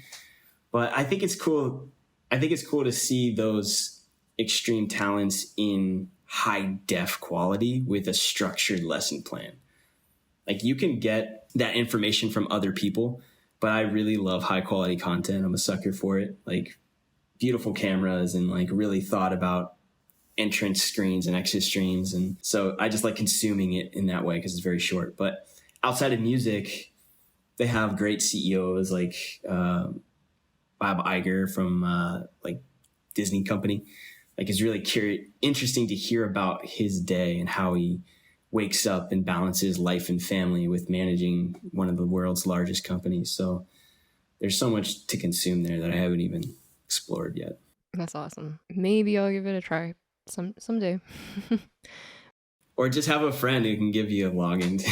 But I think it's cool. I think it's cool to see those extreme talents in high def quality with a structured lesson plan. Like you can get that information from other people, but I really love high quality content. I'm a sucker for it. Like beautiful cameras and like really thought about entrance screens and exit streams. And so I just like consuming it in that way because it's very short. But outside of music, they have great CEOs like Bob Iger from like Disney Company. Like it's really interesting to hear about his day and how he wakes up and balances life and family with managing one of the world's largest companies. So there's so much to consume there that I haven't even explored yet. That's awesome. Maybe I'll give it a try someday. Or just have a friend who can give you a login.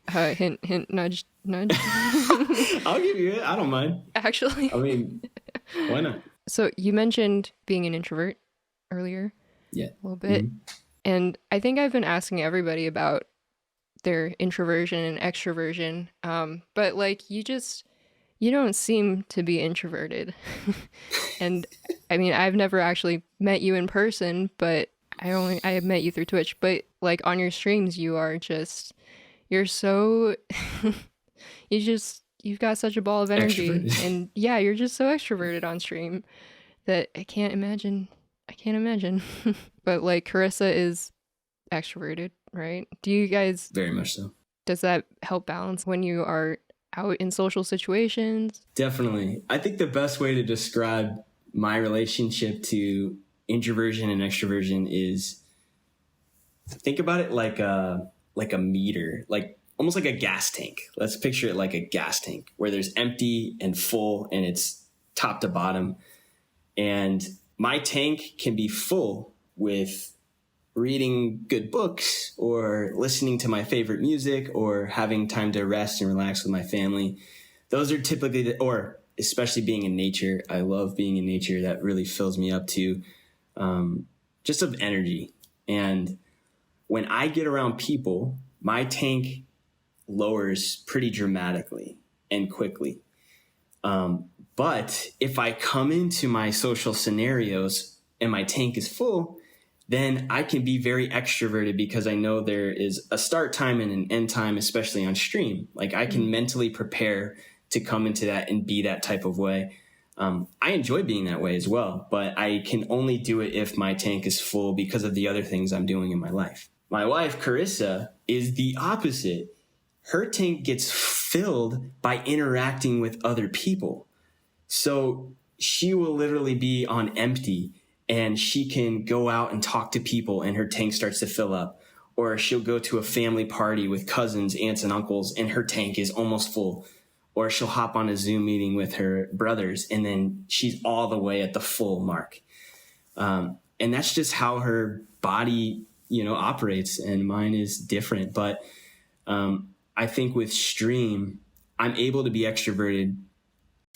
Hint, hint, nudge, nudge. I'll give you it. I don't mind. Actually. I mean, why not? So you mentioned being an introvert earlier. Yeah. A little bit. Mm-hmm. And I think I've been asking everybody about their introversion and extroversion. But like you don't seem to be introverted. And I mean, I've never actually met you in person, but I have met you through Twitch, but like on your streams, you're so, you've got such a ball of energy and yeah, you're just so extroverted on stream that I can't imagine. But like Carissa is extroverted, right? Do you guys? Very much so. Does that help balance when you are out in social situations? Definitely. I think the best way to describe my relationship to introversion and extroversion is think about it like a meter, like almost like a gas tank. Let's picture it like a gas tank where there's empty and full and it's top to bottom. And my tank can be full with reading good books or listening to my favorite music or having time to rest and relax with my family. Those are typically or especially being in nature. I love being in nature. That really fills me up too. Just of energy. And when I get around people, my tank lowers pretty dramatically and quickly. But if I come into my social scenarios and my tank is full, then I can be very extroverted because I know there is a start time and an end time, especially on stream. Like I can mentally prepare to come into that and be that type of way. I enjoy being that way as well, but I can only do it if my tank is full because of the other things I'm doing in my life. My wife, Carissa, is the opposite. Her tank gets filled by interacting with other people. So she will literally be on empty and she can go out and talk to people and her tank starts to fill up. Or she'll go to a family party with cousins, aunts, and uncles and her tank is almost full. Or she'll hop on a Zoom meeting with her brothers and then she's all the way at the full mark. And that's just how her body, operates, and mine is different. But I think with stream, I'm able to be extroverted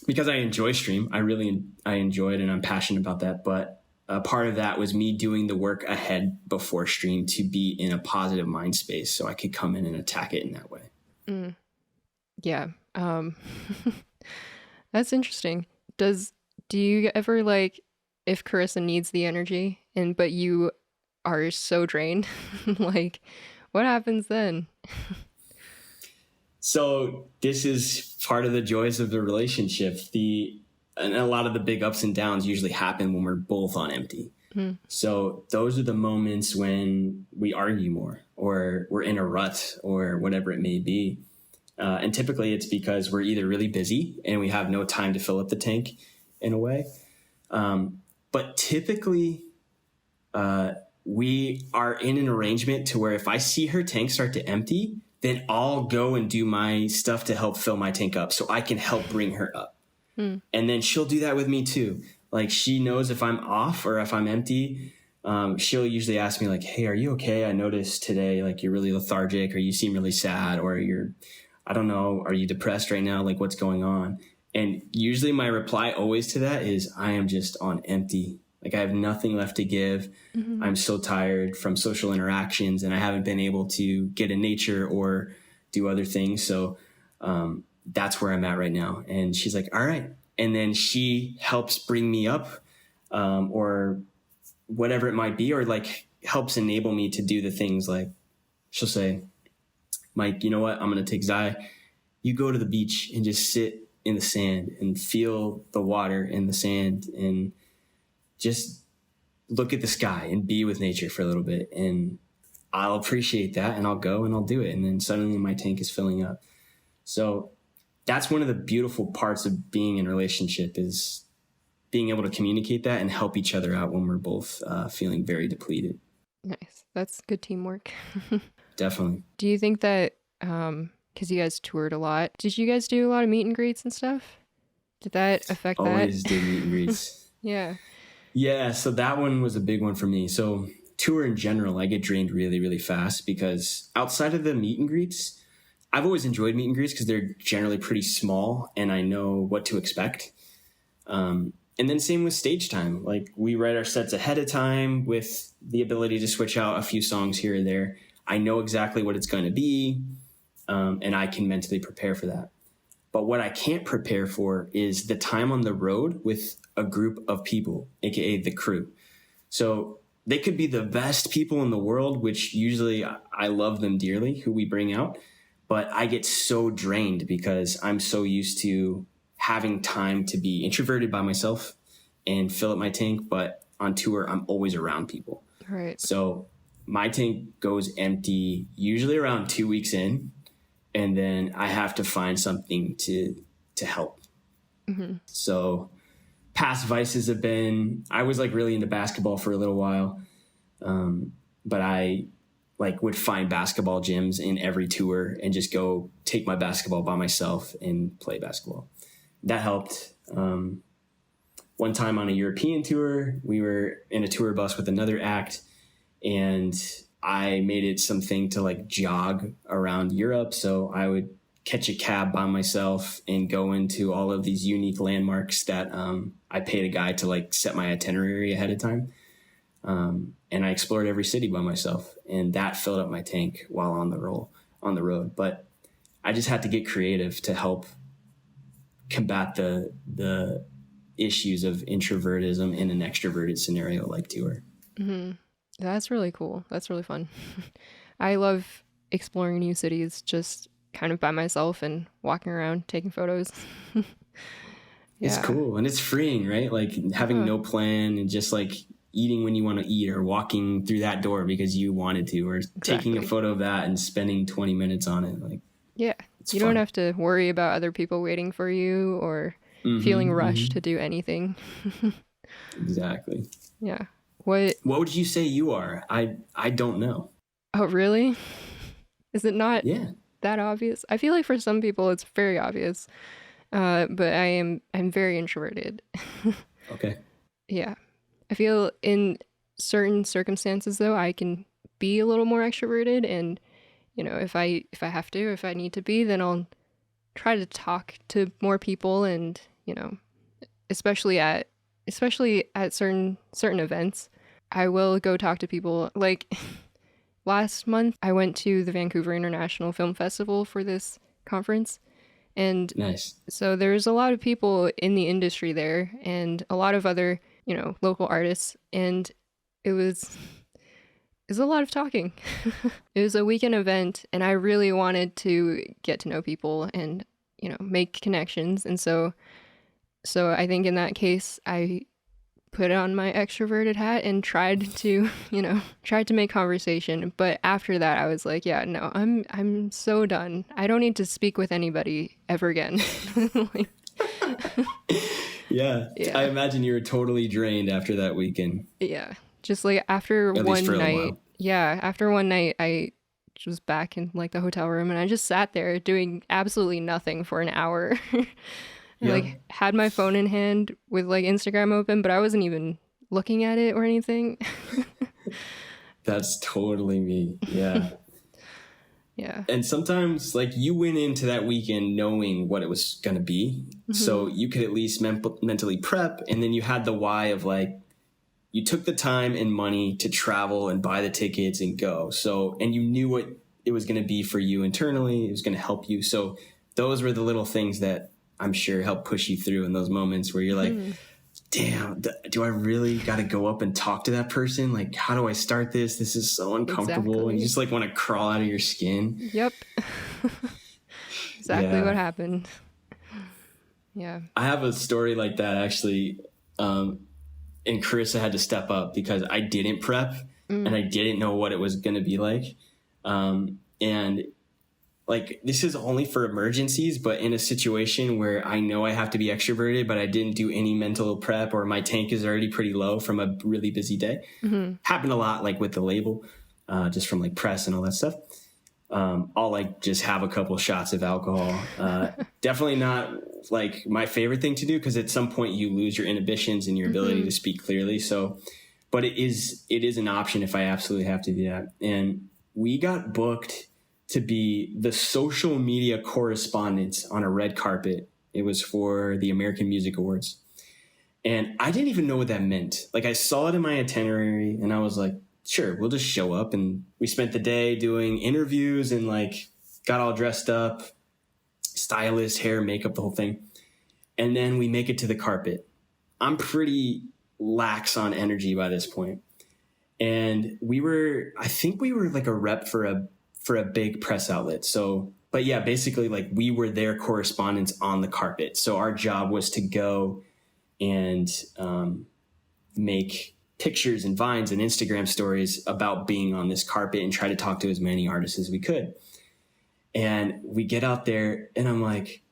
because I enjoy stream. I enjoy it and I'm passionate about that. But part of that was me doing the work ahead before stream to be in a positive mind space so I could come in and attack it in that way. Yeah. That's interesting. Do you ever like if Carissa needs the energy but you are so drained, like what happens then? So this is part of the joys of the relationship. And a lot of the big ups and downs usually happen when we're both on empty. So those are the moments when we argue more or we're in a rut or whatever it may be. And typically it's because we're either really busy and we have no time to fill up the tank in a way. But typically we are in an arrangement to where if I see her tank start to empty, then I'll go and do my stuff to help fill my tank up so I can help bring her up. And then she'll do that with me too. Like she knows if I'm off or if I'm empty, she'll usually ask me like, hey, are you okay? I noticed today, like you're really lethargic or you seem really sad or I don't know, are you depressed right now? Like what's going on? And usually my reply always to that is I am just on empty. Like I have nothing left to give. I'm so tired from social interactions and I haven't been able to get in nature or do other things. So that's where I'm at right now. And she's like, all right. And then she helps bring me up or whatever it might be, or like helps enable me to do the things like she'll say, Mike, you know what? I'm going to take Xyla. You go to the beach and just sit in the sand and feel the water in the sand and just look at the sky and be with nature for a little bit. And I'll appreciate that and I'll go and I'll do it. And then suddenly my tank is filling up. So that's one of the beautiful parts of being in a relationship is being able to communicate that and help each other out when we're both feeling very depleted. Nice. That's good teamwork. Definitely. Do you think that, because you guys toured a lot, did you guys do a lot of meet and greets and stuff? Did that affect that? Always did meet and greets. Yeah. Yeah, so that one was a big one for me. So tour in general, I get drained really, really fast because outside of the meet and greets, I've always enjoyed meet and greets because they're generally pretty small and I know what to expect. And then same with stage time. Like we write our sets ahead of time with the ability to switch out a few songs here and there. I know exactly what it's going to be, and I can mentally prepare for that. But what I can't prepare for is the time on the road with a group of people, aka the crew. So they could be the best people in the world, which usually I love them dearly, who we bring out. But I get so drained because I'm so used to having time to be introverted by myself and fill up my tank. But on tour, I'm always around people. Right. So my tank goes empty usually around 2 weeks in. And then I have to find something to help. Mm-hmm. So past vices have been, I was like really into basketball for a little while. But I like would find basketball gyms in every tour and just go take my basketball by myself and play basketball. That helped. One time on a European tour, we were in a tour bus with another act and I made it something to like jog around Europe. So I would catch a cab by myself and go into all of these unique landmarks that I paid a guy to like set my itinerary ahead of time. And I explored every city by myself, and that filled up my tank while on the road. But I just had to get creative to help combat the issues of introvertism in an extroverted scenario like tour. Mm-hmm. That's really cool. That's really fun. I love exploring new cities just kind of by myself and walking around, taking photos. Yeah. It's cool. And it's freeing, right? Like having no plan and just like eating when you want to eat or walking through that door because you wanted to, or taking a photo of that and spending 20 minutes on it. Like, yeah. You don't have to worry about other people waiting for you or feeling rushed to do anything. Exactly. Yeah. What would you say you are? I don't know. Oh, really? Is it not that obvious? I feel like for some people it's very obvious. But I'm very introverted. Okay. Yeah. I feel in certain circumstances though, I can be a little more extroverted, and you know, if I have to, if I need to be, then I'll try to talk to more people, and you know, especially at certain events, I will go talk to people. Like last month, I went to the Vancouver International Film Festival for this conference. And nice. So there's a lot of people in the industry there and a lot of other, you know, local artists. And it was a lot of talking. It was a weekend event and I really wanted to get to know people and, you know, make connections. And so I think in that case, I put on my extroverted hat and tried to make conversation. But after that, I was like, yeah, no, I'm so done. I don't need to speak with anybody ever again. Yeah. I imagine you were totally drained after that weekend. Yeah. Just like after one night. Yeah. After one night, I was back in like the hotel room and I just sat there doing absolutely nothing for an hour. Like had my phone in hand with like Instagram open, but I wasn't even looking at it or anything. That's totally me. Yeah. Yeah. And sometimes like you went into that weekend knowing what it was going to be. Mm-hmm. So you could at least mentally prep. And then you had the why of like, you took the time and money to travel and buy the tickets and go. So, and you knew what it was going to be for you internally. It was going to help you. So those were the little things that I'm sure help push you through in those moments where you're like, damn, do I really got to go up and talk to that person? Like, how do I start this? This is so uncomfortable. Exactly. And you just like want to crawl out of your skin. Yep. Exactly what happened. Yeah. I have a story like that actually. And Carissa had to step up because I didn't prep and I didn't know what it was going to be like. And like, this is only for emergencies, but in a situation where I know I have to be extroverted, but I didn't do any mental prep or my tank is already pretty low from a really busy day. Happened a lot, like with the label, just from like press and all that stuff. I'll like just have a couple shots of alcohol. Definitely not like my favorite thing to do because at some point you lose your inhibitions and your ability to speak clearly. So, but it is an option if I absolutely have to do that. And we got booked to be the social media correspondent on a red carpet. It was for the American Music Awards. And I didn't even know what that meant. Like, I saw it in my itinerary and I was like, sure, we'll just show up. And we spent the day doing interviews and like got all dressed up, stylist, hair, makeup, the whole thing. And then we make it to the carpet. I'm pretty lax on energy by this point. And I think we were like a rep for a big press outlet. So, but yeah, basically like we were their correspondents on the carpet. So our job was to go and make pictures and vines and Instagram stories about being on this carpet and try to talk to as many artists as we could. And we get out there and I'm like,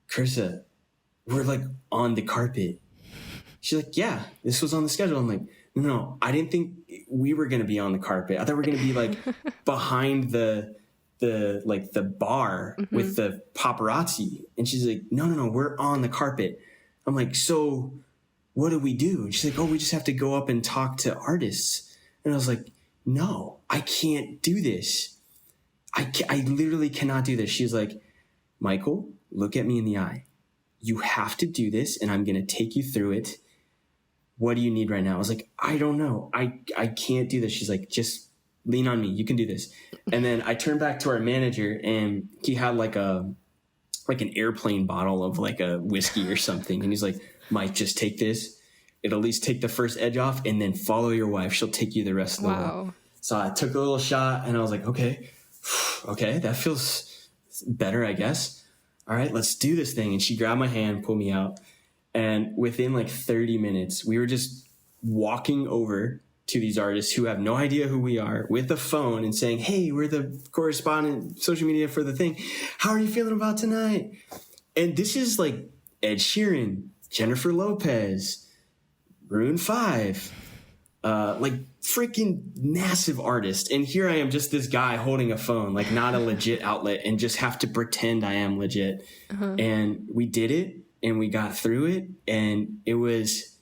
Carissa, we're like on the carpet. She's like, yeah, this was on the schedule. I'm like, no, I didn't think we were going to be on the carpet. I thought we were going to be like behind the bar with the paparazzi. And she's like, no, we're on the carpet. I'm like, so what do we do? And she's like, oh, we just have to go up and talk to artists. And I was like, no, I can't do this. I literally cannot do this. She's like, Michael, look at me in the eye. You have to do this and I'm going to take you through it. What do you need right now? I was like, I don't know. I can't do this. She's like, just lean on me. You can do this. And then I turned back to our manager and he had like an airplane bottle of like a whiskey or something. And he's like, Mike, just take this. It'll at least take the first edge off and then follow your wife. She'll take you the rest of the way. So I took a little shot and I was like, okay, that feels better, I guess. All right, let's do this thing. And she grabbed my hand, pulled me out. And within like 30 minutes, we were just walking over to these artists who have no idea who we are with a phone and saying, hey, we're the correspondent social media for the thing. How are you feeling about tonight? And this is like Ed Sheeran, Jennifer Lopez, Maroon 5, like freaking massive artist. And here I am, just this guy holding a phone, like not a legit outlet, and just have to pretend I am legit. And we did it and we got through it. And it was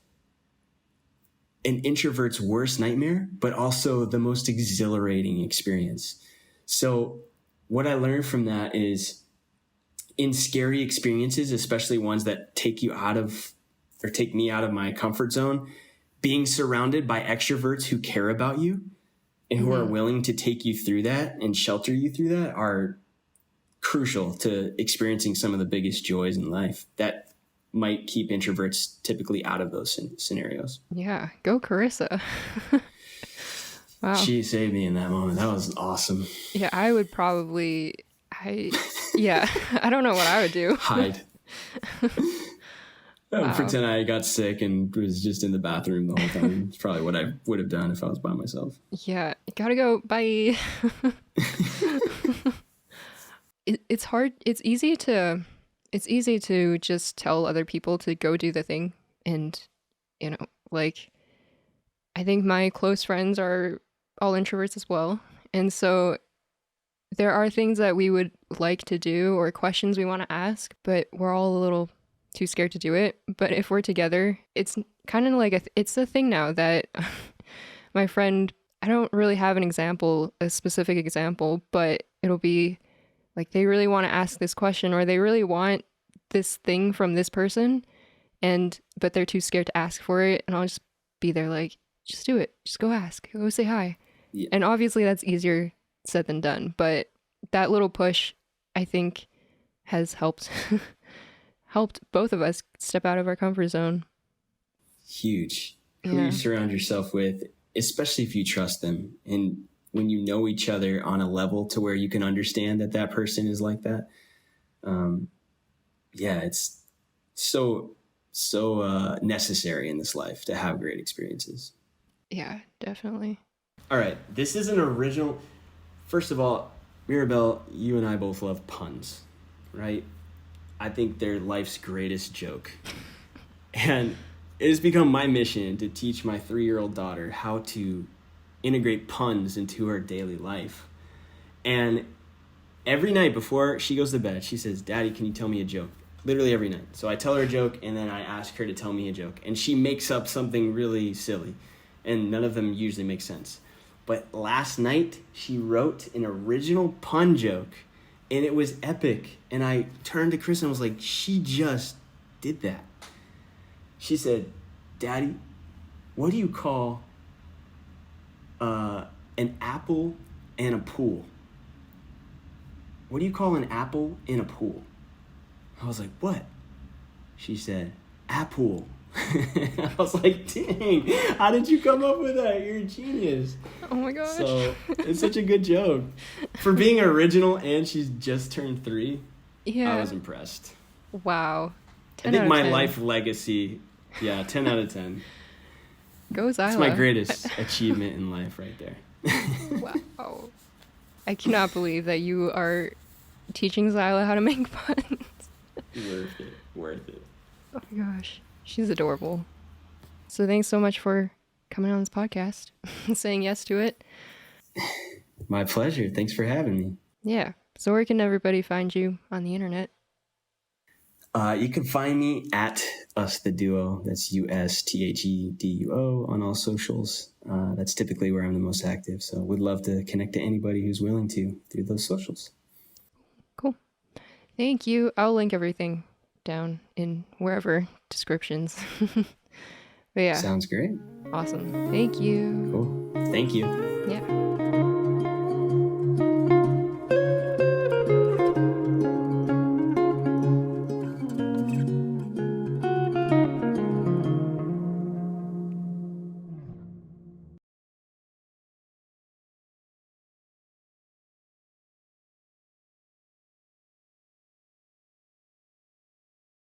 an introvert's worst nightmare, but also the most exhilarating experience. So what I learned from that is, in scary experiences, especially ones that take me out of my comfort zone, being surrounded by extroverts who care about you and who are willing to take you through that and shelter you through that are crucial to experiencing some of the biggest joys in life that might keep introverts typically out of those scenarios. Yeah. Go Carissa. Wow. She saved me in that moment. That was awesome. Yeah. I would probably, I don't know what I would do. Hide. I would pretend I got sick and was just in the bathroom the whole time. It's probably what I would have done if I was by myself. Yeah. Gotta go. Bye. It's hard. It's easy to just tell other people to go do the thing. And, like, I think my close friends are all introverts as well. And so there are things that we would like to do or questions we want to ask, but we're all a little too scared to do it. But if we're together, it's kind of like it's a thing now that my friend, I don't really have a specific example, but it'll be like they really want to ask this question or they really want this thing from this person, but they're too scared to ask for it. And I'll just be there like, just do it. Just go ask. Go say hi. Yeah. And obviously that's easier said than done. But that little push, I think, has helped both of us step out of our comfort zone. Huge. Who you surround yourself with, especially if you trust them. And when you know each other on a level to where you can understand that person is like that. It's so necessary in this life to have great experiences. Yeah, definitely. All right. This is an original. First of all, Mirabelle, you and I both love puns, right? I think they're life's greatest joke. And it has become my mission to teach my 3-year-old daughter how to integrate puns into her daily life. And every night before she goes to bed, she says, Daddy, can you tell me a joke? Literally every night. So I tell her a joke, and then I ask her to tell me a joke. And she makes up something really silly. And none of them usually make sense. But last night, she wrote an original pun joke, and it was epic. And I turned to Chris and was like, she just did that. She said, Daddy, what do you call an apple and a pool? What do you call an apple in a pool? I was like, what? She said, apple. I was like, dang, how did you come up with that? You're a genius. Oh my gosh. So it's such a good joke. For being original and she's just turned 3, Yeah. I was impressed. Wow. I think my life legacy, 10 out of 10. Go Xyla. That's my greatest achievement in life right there. Wow. I cannot believe that you are teaching Xyla how to make puns. Worth it. Oh my gosh. She's adorable. So thanks so much for coming on this podcast, saying yes to it. My pleasure. Thanks for having me. Yeah. So where can everybody find you on the internet? You can find me at Us The Duo. That's USTHEDUO on all socials. That's typically where I'm the most active. So would love to connect to anybody who's willing to through those socials. Cool. Thank you. I'll link everything down in wherever descriptions. But yeah. Sounds great. Awesome. Thank you. Cool. Thank you. Yeah.